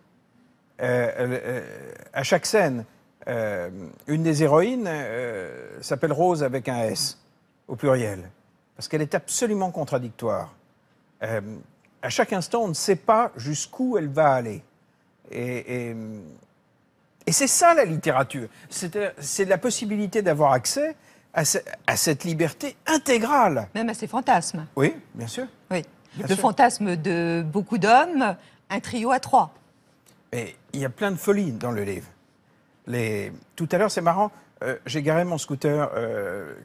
À chaque scène, une des héroïnes s'appelle Rose avec un S, au pluriel, parce qu'elle est absolument contradictoire. À chaque instant, on ne sait pas jusqu'où elle va aller. Et c'est ça la littérature. C'est la possibilité d'avoir accès à cette liberté intégrale. Même à ses fantasmes. Oui, bien sûr. Oui. Bien le sûr. Fantasme de beaucoup d'hommes, un trio à 3. Et il y a plein de folie dans le livre. Tout à l'heure, c'est marrant, j'ai garé mon scooter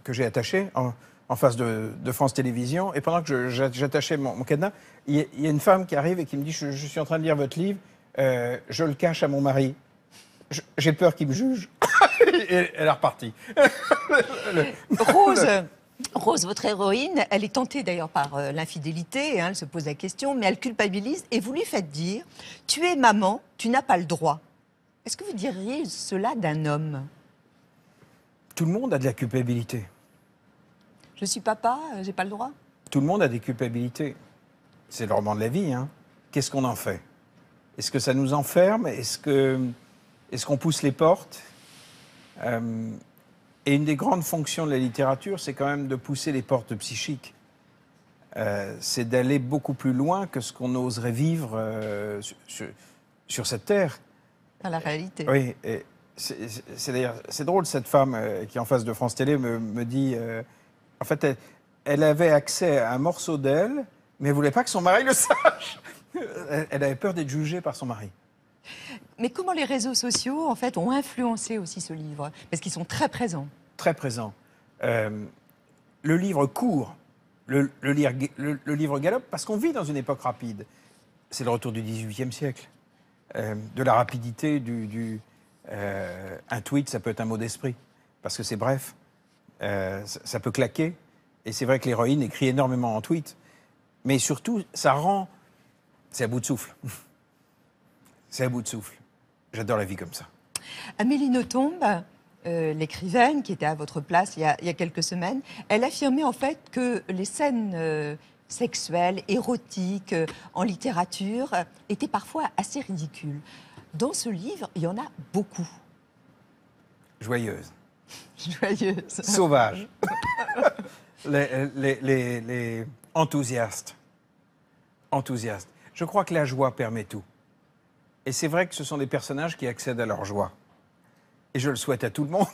que j'ai attaché en face de France Télévisions, et pendant que j'attachais mon cadenas, il y a une femme qui arrive et qui me dit « Je suis en train de lire votre livre, je le cache à mon mari. J'ai peur qu'il me juge. » Et elle est repartie. Rose, votre héroïne, elle est tentée d'ailleurs par l'infidélité, elle se pose la question, mais elle culpabilise et vous lui faites dire « Tu es maman, tu n'as pas le droit ». Est-ce que vous diriez cela d'un homme? Tout le monde a de la culpabilité. Je suis papa, j'ai pas le droit? Tout le monde a des culpabilités. C'est le roman de la vie, hein. Qu'est-ce qu'on en fait? Est-ce que ça nous enferme? Est-ce qu'on pousse les portes? Et une des grandes fonctions de la littérature, c'est quand même de pousser les portes psychiques. C'est d'aller beaucoup plus loin que ce qu'on oserait vivre sur cette terre. Dans la réalité. Oui, et c'est drôle, cette femme qui est en face de France Télé me dit... en fait, elle avait accès à un morceau d'elle, mais elle ne voulait pas que son mari le sache. Elle avait peur d'être jugée par son mari. Mais comment les réseaux sociaux, en fait, ont influencé aussi ce livre? Parce qu'ils sont très présents. Très présents. Le livre court, le livre galope, parce qu'on vit dans une époque rapide. C'est le retour du XVIIIe siècle. De la rapidité, un tweet, ça peut être un mot d'esprit, parce que c'est bref. Ça peut claquer. Et c'est vrai que l'héroïne écrit énormément en tweet. Mais surtout, ça rend... C'est à bout de souffle. C'est à bout de souffle. J'adore la vie comme ça. Amélie Nothomb, l'écrivaine qui était à votre place il y a quelques semaines, elle affirmait en fait que les scènes sexuelles, érotiques, en littérature, étaient parfois assez ridicules. Dans ce livre, il y en a beaucoup. Joyeuse. Joyeuse. Sauvage. les enthousiastes. Enthousiastes. Je crois que la joie permet tout. Et c'est vrai que ce sont des personnages qui accèdent à leur joie. Et je le souhaite à tout le monde.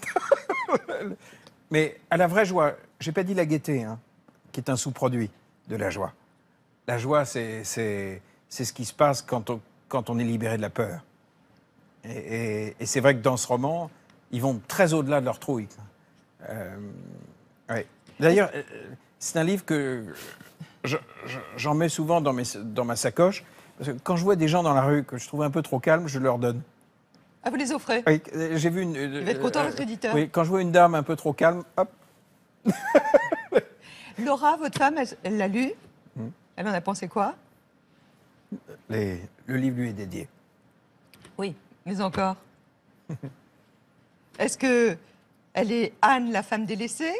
Mais à la vraie joie, j'ai pas dit la gaieté, hein, qui est un sous-produit de la joie. La joie, c'est ce qui se passe quand on est libéré de la peur. Et c'est vrai que dans ce roman, ils vont très au-delà de leur trouille. Ouais. D'ailleurs, c'est un livre que j'en mets souvent dans ma sacoche. Parce que quand je vois des gens dans la rue que je trouve un peu trop calmes, je leur donne. Ah, vous les offrez? Oui, j'ai vu une... Il va être content, votre éditeur. Oui, quand je vois une dame un peu trop calme, hop. Laura, votre femme, elle l'a lu. Elle en a pensé quoi? Le livre lui est dédié. Oui, mais encore. Est-ce que elle est Anne, la femme délaissée,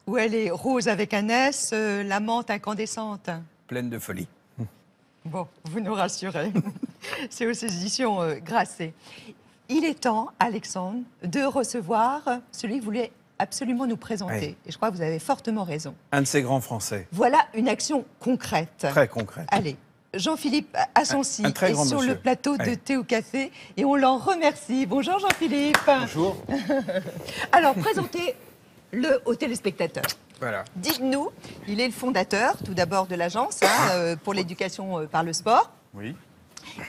ou elle est Rose avec un S, l'amante incandescente? Pleine de folie. Bon, vous nous rassurez. C'est aux éditions Grasset. Il est temps, Alexandre, de recevoir celui que vous voulez absolument nous présenter. Oui. Et je crois que vous avez fortement raison. Un de ces grands Français. Voilà une action concrète. Très concrète. Allez, Jean-Philippe Assonsi Un très est grand sur monsieur. le plateau de Oui. Thé au Café et on l'en remercie. Bonjour Jean-Philippe. Bonjour. Alors, présentez-le aux téléspectateurs. Voilà. Dites-nous, il est le fondateur, tout d'abord, de l'agence pour l'éducation par le sport. Oui.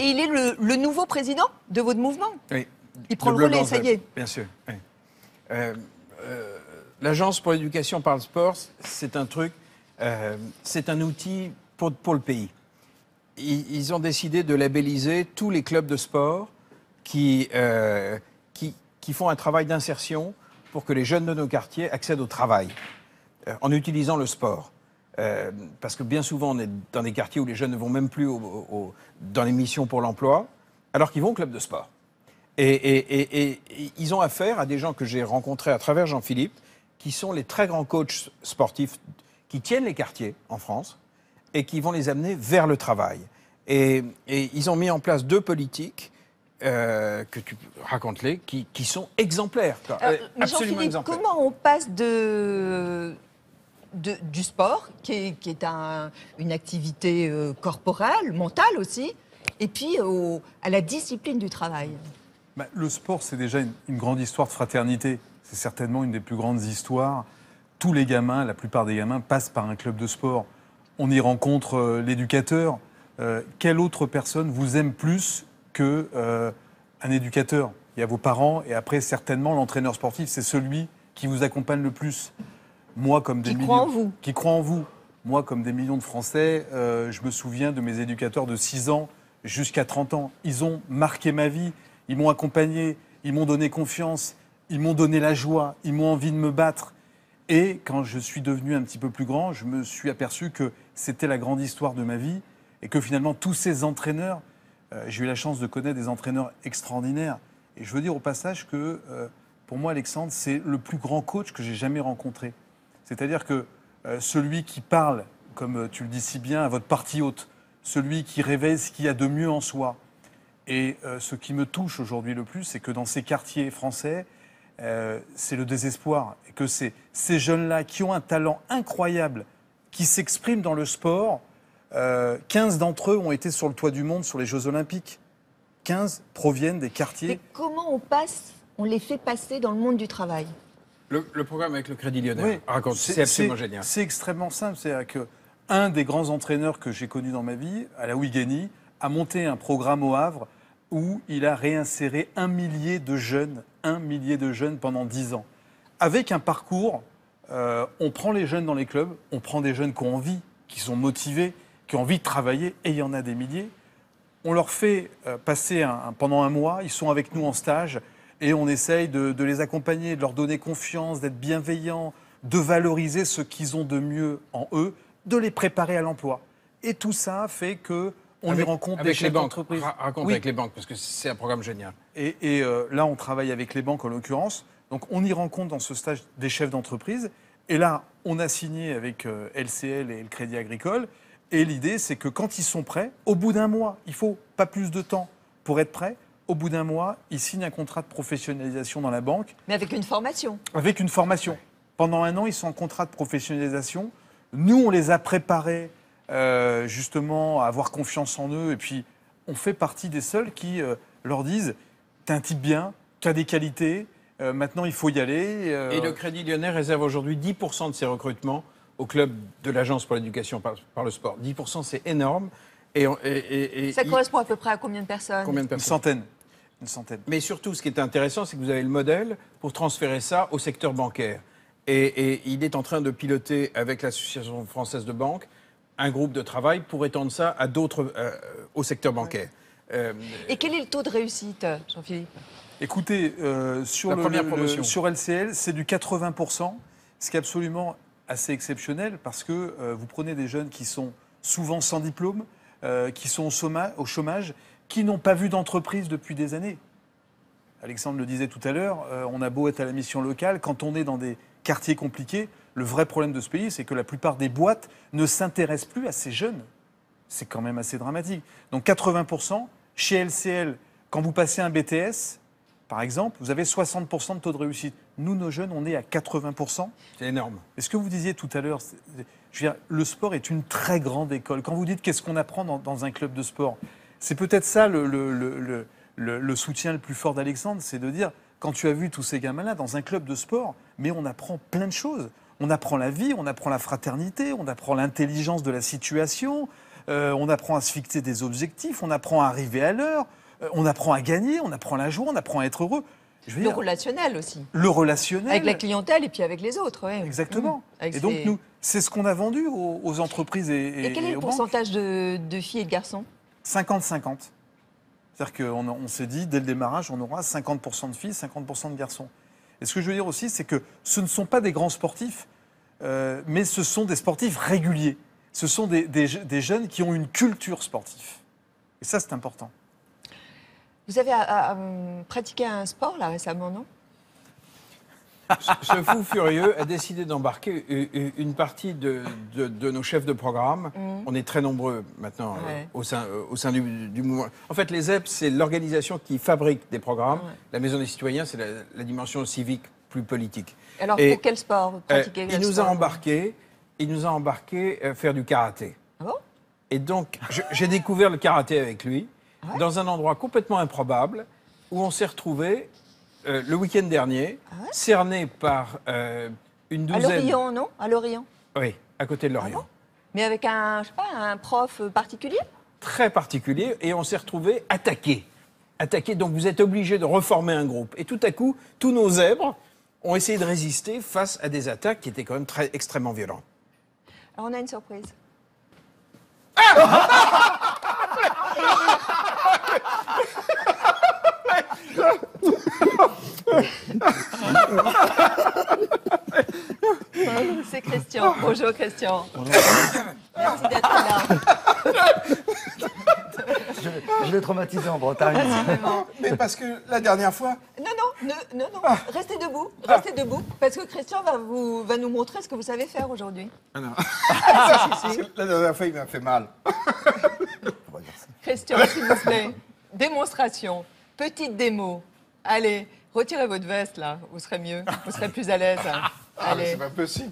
Et il est le nouveau président de votre mouvement. Oui. Il prend le relais, ça y est. Bien sûr. Oui. L'agence pour l'éducation par le sport, c'est un truc, c'est un outil pour le pays. Ils ont décidé de labelliser tous les clubs de sport qui font un travail d'insertion pour que les jeunes de nos quartiers accèdent au travail, en utilisant le sport. Parce que bien souvent, on est dans des quartiers où les jeunes ne vont même plus dans les missions pour l'emploi, alors qu'ils vont au club de sport. Et ils ont affaire à des gens que j'ai rencontrés à travers Jean-Philippe, qui sont les très grands coachs sportifs qui tiennent les quartiers en France et qui vont les amener vers le travail. Et ils ont mis en place 2 politiques que tu racontes-les, qui sont exemplaires. Mais Jean-Philippe, comment on passe du sport, qui est une activité corporelle, mentale aussi, et puis à la discipline du travail? Le sport, c'est déjà une grande histoire de fraternité. C'est certainement une des plus grandes histoires. Tous les gamins, la plupart des gamins, passent par un club de sport. On y rencontre l'éducateur. Quelle autre personne vous aime plus qu'un éducateur? Il y a vos parents et après, certainement, l'entraîneur sportif, c'est celui qui vous accompagne le plus. Moi, comme des croit en vous. Qui croit en vous. Moi, comme des millions de Français, je me souviens de mes éducateurs de 6 ans jusqu'à 30 ans. Ils ont marqué ma vie, ils m'ont accompagné, ils m'ont donné confiance, ils m'ont donné la joie, ils m'ont envie de me battre. Et quand je suis devenu un petit peu plus grand, je me suis aperçu que c'était la grande histoire de ma vie et que finalement, tous ces entraîneurs, j'ai eu la chance de connaître des entraîneurs extraordinaires. Et je veux dire au passage que, pour moi, Alexandre, c'est le plus grand coach que j'ai jamais rencontré. C'est-à-dire que celui qui parle, comme tu le dis si bien, à votre partie haute, celui qui révèle ce qu'il y a de mieux en soi. Et ce qui me touche aujourd'hui le plus, c'est que dans ces quartiers français, c'est le désespoir. Et que c'est ces jeunes-là qui ont un talent incroyable, qui s'expriment dans le sport. 15 d'entre eux ont été sur le toit du monde sur les Jeux Olympiques. 15 proviennent des quartiers. Mais comment on les fait passer dans le monde du travail? Le programme avec le Crédit Lyonnais, Oui. raconte, c'est absolument génial. C'est extrêmement simple. C'est-à-dire qu'un des grands entraîneurs que j'ai connu dans ma vie, à la Ouigani, a monté un programme au Havre où il a réinséré 1 millier de jeunes pendant 10 ans. Avec un parcours, on prend les jeunes dans les clubs, on prend des jeunes qui ont envie, qui sont motivés, qui ont envie de travailler, et il y en a des milliers. On leur fait passer pendant un mois, ils sont avec nous en stage, et on essaye de les accompagner, de leur donner confiance, d'être bienveillants, de valoriser ce qu'ils ont de mieux en eux, de les préparer à l'emploi. Et tout ça fait qu'on y rencontre des chefs d'entreprise. Raconte avec les banques, parce que c'est un programme génial. Et là, on travaille avec les banques en l'occurrence. Donc on y rencontre dans ce stage des chefs d'entreprise. Et là, on a signé avec LCL et le Crédit Agricole. Et l'idée, c'est que quand ils sont prêts, au bout d'un mois, il ne faut pas plus de temps pour être prêt. Au bout d'un mois, ils signent un contrat de professionnalisation dans la banque. Mais avec une formation. Avec une formation. Pendant un an, ils sont en contrat de professionnalisation. Nous, on les a préparés justement à avoir confiance en eux. Et puis, on fait partie des seuls qui leur disent « T'es un type bien, tu as des qualités, maintenant il faut y aller. » Et le Crédit Lyonnais réserve aujourd'hui 10% de ses recrutements au club de l'Agence pour l'éducation par le sport. 10%, c'est énorme. Ça correspond à peu près à combien de personnes? Une centaine. Mais surtout, ce qui est intéressant, c'est que vous avez le modèle pour transférer ça au secteur bancaire. Et il est en train de piloter avec l'Association française de banques un groupe de travail pour étendre ça à d'autres, au secteur bancaire. Et quel est le taux de réussite, Jean-Philippe? Écoutez, sur LCL, c'est du 80%, ce qui est absolument assez exceptionnel parce que vous prenez des jeunes qui sont souvent sans diplôme, qui sont au chômage, qui n'ont pas vu d'entreprise depuis des années. Alexandre le disait tout à l'heure, on a beau être à la mission locale, quand on est dans des quartiers compliqués, le vrai problème de ce pays, c'est que la plupart des boîtes ne s'intéressent plus à ces jeunes. C'est quand même assez dramatique. Donc 80%, chez LCL, quand vous passez un BTS, par exemple, vous avez 60% de taux de réussite. Nous, nos jeunes, on est à 80%. C'est énorme. Et ce que vous disiez tout à l'heure, je veux dire, le sport est une très grande école. Quand vous dites qu'est-ce qu'on apprend dans un club de sport, c'est peut-être ça le soutien le plus fort d'Alexandre, c'est de dire, quand tu as vu tous ces gamins-là dans un club de sport, mais on apprend plein de choses. On apprend la vie, on apprend la fraternité, on apprend l'intelligence de la situation, on apprend à se fixer des objectifs, on apprend à arriver à l'heure, on apprend à gagner, on apprend la joie, on apprend à être heureux. Le relationnel aussi. Le relationnel. Avec la clientèle et puis avec les autres. Ouais. Exactement. Et donc, nous, c'est ce qu'on a vendu aux entreprises et quel est le pourcentage de filles et de garçons? 50-50. C'est-à-dire qu'on s'est dit, dès le démarrage, on aura 50% de filles, 50% de garçons. Et ce que je veux dire aussi, c'est que ce ne sont pas des grands sportifs, mais ce sont des sportifs réguliers. Ce sont des jeunes qui ont une culture sportive. Et ça, c'est important. Vous avez pratiqué un sport, là, récemment, non? Ce fou furieux a décidé d'embarquer une partie de nos chefs de programme. On est très nombreux maintenant au sein du mouvement. En fait, les ZEP, c'est l'organisation qui fabrique des programmes. La Maison des citoyens, c'est la dimension civique plus politique. Alors, pour quel sport vous pratiquez? Il nous a embarqué faire du karaté. Ah bon? Et donc, j'ai découvert le karaté avec lui, dans un endroit complètement improbable, où on s'est retrouvés le week-end dernier, cerné par une douzaine... À Lorient, non? À Lorient? Oui, à côté de Lorient. Mais avec un prof particulier? Très particulier, et on s'est retrouvés attaqués. Donc vous êtes obligés de reformer un groupe. Et tout à coup, tous nos zèbres ont essayé de résister face à des attaques qui étaient quand même extrêmement violentes. Alors on a une surprise. C'est Christian. Bonjour Christian. Merci d'être là. Je l'ai traumatisé en Bretagne. Mais parce que la dernière fois... Non. Restez debout. Restez debout. Parce que Christian va nous montrer ce que vous savez faire aujourd'hui. Ah non. La dernière fois, il m'a fait mal. Christian, s'il vous plaît. Démonstration. Petite démo. Allez, Retirez votre veste, là. Vous serez mieux. Vous serez plus à l'aise. Ah, mais Allez. c'est pas possible.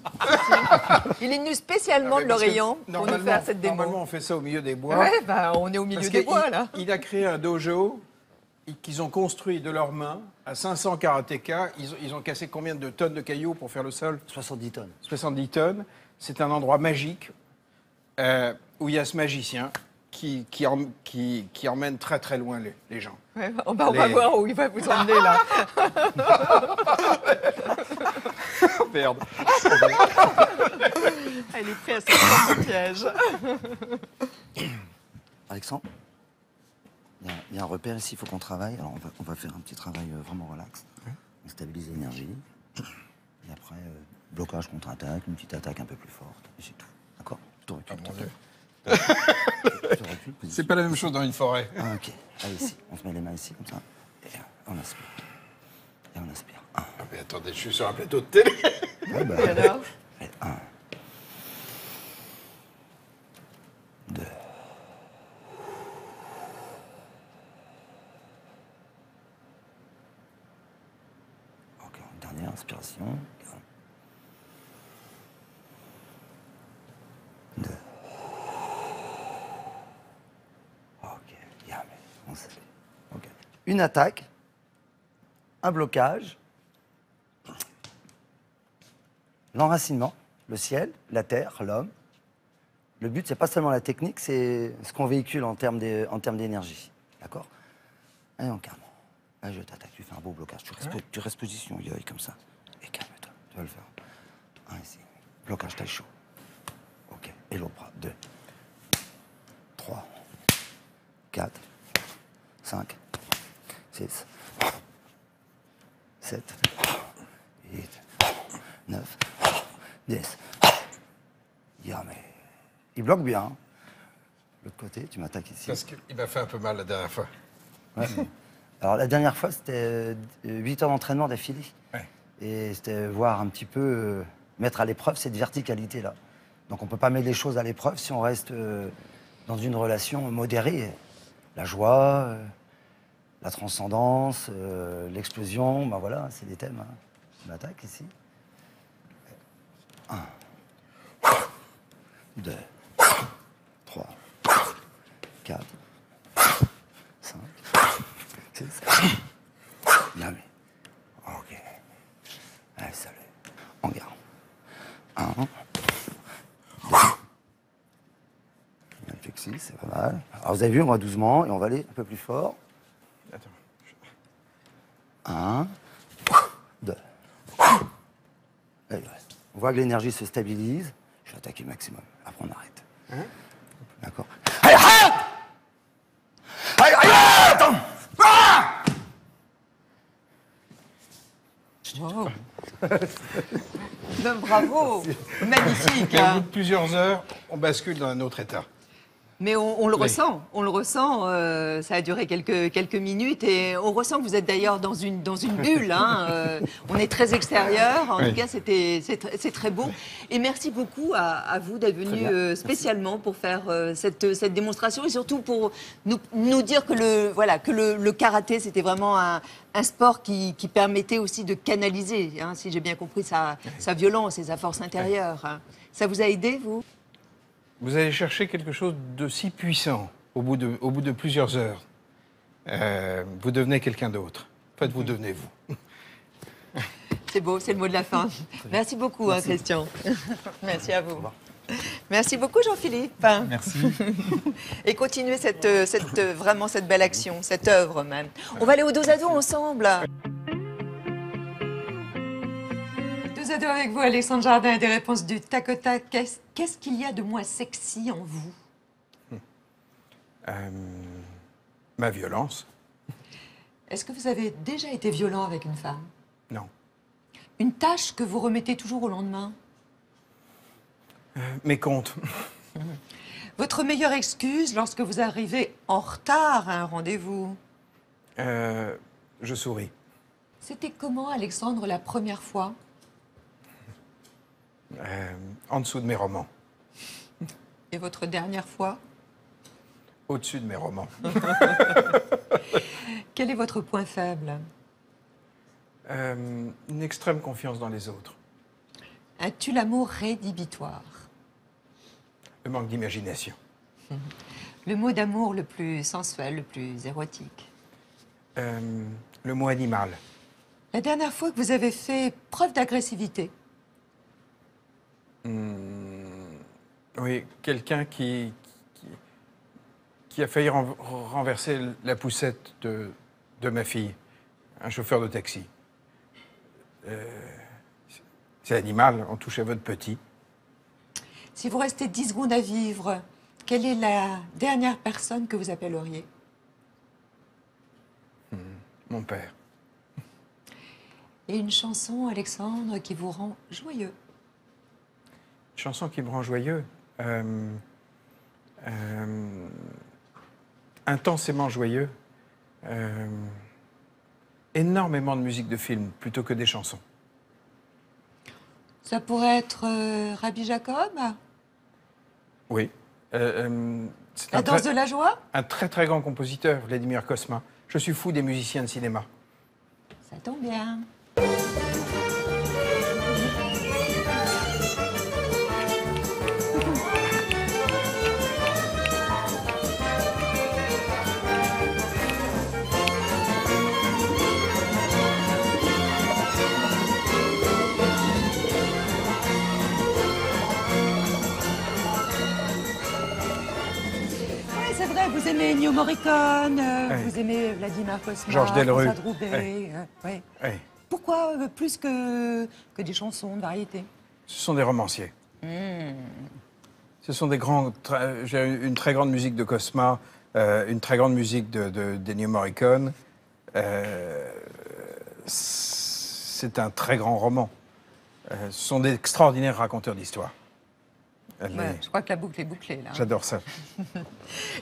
Il est venu spécialement de l'Orient pour nous faire cette démo. Normalement, on fait ça au milieu des bois. Ouais, bah, on est au milieu des bois, là. Il a créé un dojo qu'ils ont construit de leurs mains à 500 karatékas. Ils ont cassé combien de tonnes de cailloux pour faire le sol? 70 tonnes. 70 tonnes. C'est un endroit magique où il y a ce magicien qui emmène très très loin les gens. Ouais, on va voir où il va vous emmener, là. Merde. Elle est prête à se prendre au piège. Alexandre, il y a un repère ici, il faut qu'on travaille. Alors on va faire un petit travail vraiment relax. On stabilise l'énergie. Et après, blocage contre-attaque, une petite attaque un peu plus forte. Et c'est tout. D'accord? Tu recules. C'est pas la même chose dans une forêt. Ah, ok. Allez, ici. On se met les mains ici, comme ça. Et on aspire. Et on aspire. Ah, mais attendez, je suis sur un plateau de télé. Ouais, bah, Et alors? Et 1, 2. Encore une dernière inspiration. 2. Ok, bien, mais on sait. Ok. Une attaque, un blocage, l'enracinement, le ciel, la terre, l'homme. Le but, c'est pas seulement la technique, c'est ce qu'on véhicule en termes d'énergie. D'accord? Allez, on calme. Là, je t'attaque, tu fais un beau blocage. Tu restes position, yoï, comme ça. Et calme-toi, tu vas le faire. Un ici. Blocage, taille chaud. Ok. Et l'autre bras. 2, 3, 4, 5, 6, 7, 8, 9, 10. Yeah, mais il bloque bien. Hein. L'autre côté, tu m'attaques ici. Parce qu'il m'a fait un peu mal la dernière fois. Ouais. Alors la dernière fois, c'était 8 heures d'entraînement d'affilée. Ouais. Et c'était voir un petit peu, mettre à l'épreuve cette verticalité-là. Donc on ne peut pas mettre les choses à l'épreuve si on reste dans une relation modérée. La joie, la transcendance, l'explosion, ben voilà, c'est des thèmes. Hein. On attaque ici. 1, 2, 3, 4, 5, 6. Bien, mais. Ok. Allez, salut. On garde. 1, 2. Un flexi, c'est pas mal. Alors, vous avez vu, on va doucement et on va aller un peu plus fort. Attends. 1, 2. Allez, on voit que l'énergie se stabilise. Je vais attaquer maximum. Après, on arrête. Hein? D'accord. Allez, arrête! Allez, arrête! Ah! Wow. Ben, bravo. Magnifique. Et au Hein. bout de plusieurs heures, on bascule dans un autre état. Mais on le Oui. ressent, ça a duré quelques minutes et on ressent que vous êtes d'ailleurs dans une bulle. Hein, on est très extérieur, en Oui. tout cas c'est très beau. Et merci beaucoup à vous d'être venu spécialement pour faire cette démonstration et surtout pour nous dire que le karaté c'était vraiment un sport qui permettait aussi de canaliser, hein, si j'ai bien compris, sa violence et sa force intérieure. Hein. Ça vous a aidé, vous ? Vous allez chercher quelque chose de si puissant au bout de plusieurs heures. Vous devenez quelqu'un d'autre. En fait, vous devenez vous. C'est beau, c'est le mot de la fin. Merci beaucoup, hein, Christian. Merci à vous. Merci beaucoup, Jean-Philippe. Merci. Et continuez vraiment cette belle action, cette œuvre même. On va aller au dos à dos ensemble. Dos à dos avec vous, Alexandre Jardin, et des réponses du tac au tac. Qu'est-ce qu'il y a de moins sexy en vous? Ma violence. Est-ce que vous avez déjà été violent avec une femme? Non. Une tâche que vous remettez toujours au lendemain? Mes comptes. Votre meilleure excuse lorsque vous arrivez en retard à un rendez-vous? Je souris. C'était comment, Alexandre, la première fois? En dessous de mes romans. Et votre dernière fois? Au-dessus de mes romans. Quel est votre point faible? Une extrême confiance dans les autres. As-tu l'amour rédhibitoire? Le manque d'imagination. Le mot d'amour le plus sensuel, le plus érotique? Le mot animal. La dernière fois que vous avez fait preuve d'agressivité? Oui, quelqu'un qui a failli renverser la poussette de ma fille, un chauffeur de taxi. C'est animal, on touche à votre petit. Si vous restez 10 secondes à vivre, quelle est la dernière personne que vous appelleriez? Mon père. Et une chanson, Alexandre, qui vous rend joyeux? Une chanson qui me rend joyeux. Intensément joyeux. Énormément de musique de film plutôt que des chansons. Ça pourrait être Rabbi Jacob? Oui. La danse de la joie? Un très très grand compositeur, Vladimir Kosma. Je suis fou des musiciens de cinéma. Ça tombe bien. C'est vrai, vous aimez Ennio Morricone, vous aimez Vladimir Kosma, Georges Delrue. François Droubet. Pourquoi plus que des chansons de variété? Ce sont des romanciers. Ce sont des grands... J'ai une très grande musique de Kosma, une très grande musique d'Ennio Morricone. C'est un très grand roman. Ce sont d'extraordinaires raconteurs d'histoire. Ouais, je crois que la boucle est bouclée, là. J'adore ça.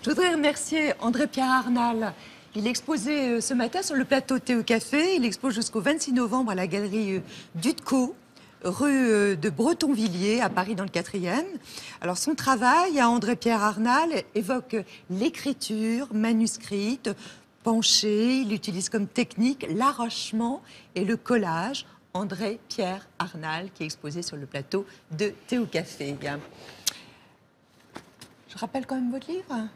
Je voudrais remercier André-Pierre Arnal. Il exposait ce matin sur le plateau Thé au Café. Il expose jusqu'au 26 novembre à la galerie Dutcot, rue de Bretonvilliers, à Paris, dans le 4e. Alors, son travail, à André-Pierre Arnal, évoque l'écriture manuscrite, penchée. Il utilise comme technique l'arrachement et le collage. André-Pierre Arnal, qui est exposé sur le plateau de Thé au Café. Je rappelle quand même votre livre.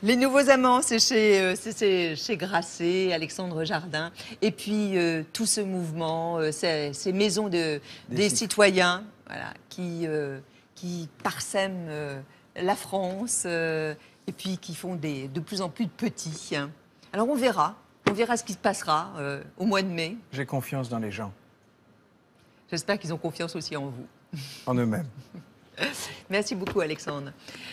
Les Nouveaux Amants, c'est chez Grasset, Alexandre Jardin. Et puis, tout ce mouvement, ces maisons des citoyens, voilà, qui parsèment la France et puis qui font de plus en plus de petits. Alors, on verra ce qui se passera au mois de mai. J'ai confiance dans les gens. J'espère qu'ils ont confiance aussi en vous. En eux-mêmes. Merci beaucoup, Alexandre.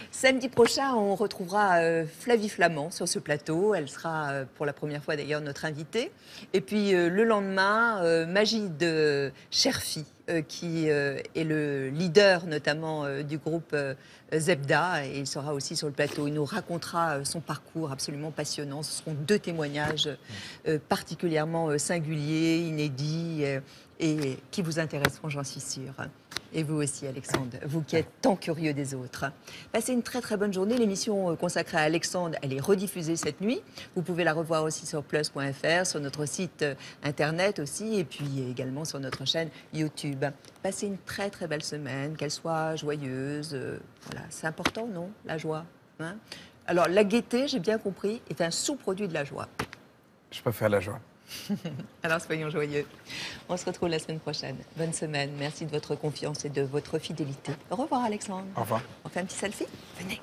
Samedi prochain, on retrouvera Flavie Flamand sur ce plateau. Elle sera pour la première fois d'ailleurs notre invitée. Et puis le lendemain, Magid Cherfi, qui est le leader notamment du groupe Zebda. Et il sera aussi sur le plateau. Il nous racontera son parcours absolument passionnant. Ce seront 2 témoignages particulièrement singuliers, inédits et qui vous intéresseront, j'en suis sûre. Et vous aussi, Alexandre, vous qui êtes tant curieux des autres. Passez une très très bonne journée. L'émission consacrée à Alexandre, elle est rediffusée cette nuit. Vous pouvez la revoir aussi sur plus.fr, sur notre site internet aussi, et puis également sur notre chaîne YouTube. Passez une très très belle semaine, qu'elle soit joyeuse. Voilà, c'est important, non, la joie, hein? Alors, la gaieté, j'ai bien compris, est un sous-produit de la joie. Je préfère la joie. Alors soyons joyeux. On se retrouve la semaine prochaine. Bonne semaine. Merci de votre confiance et de votre fidélité. Au revoir, Alexandre. Au revoir. On fait un petit selfie? Venez.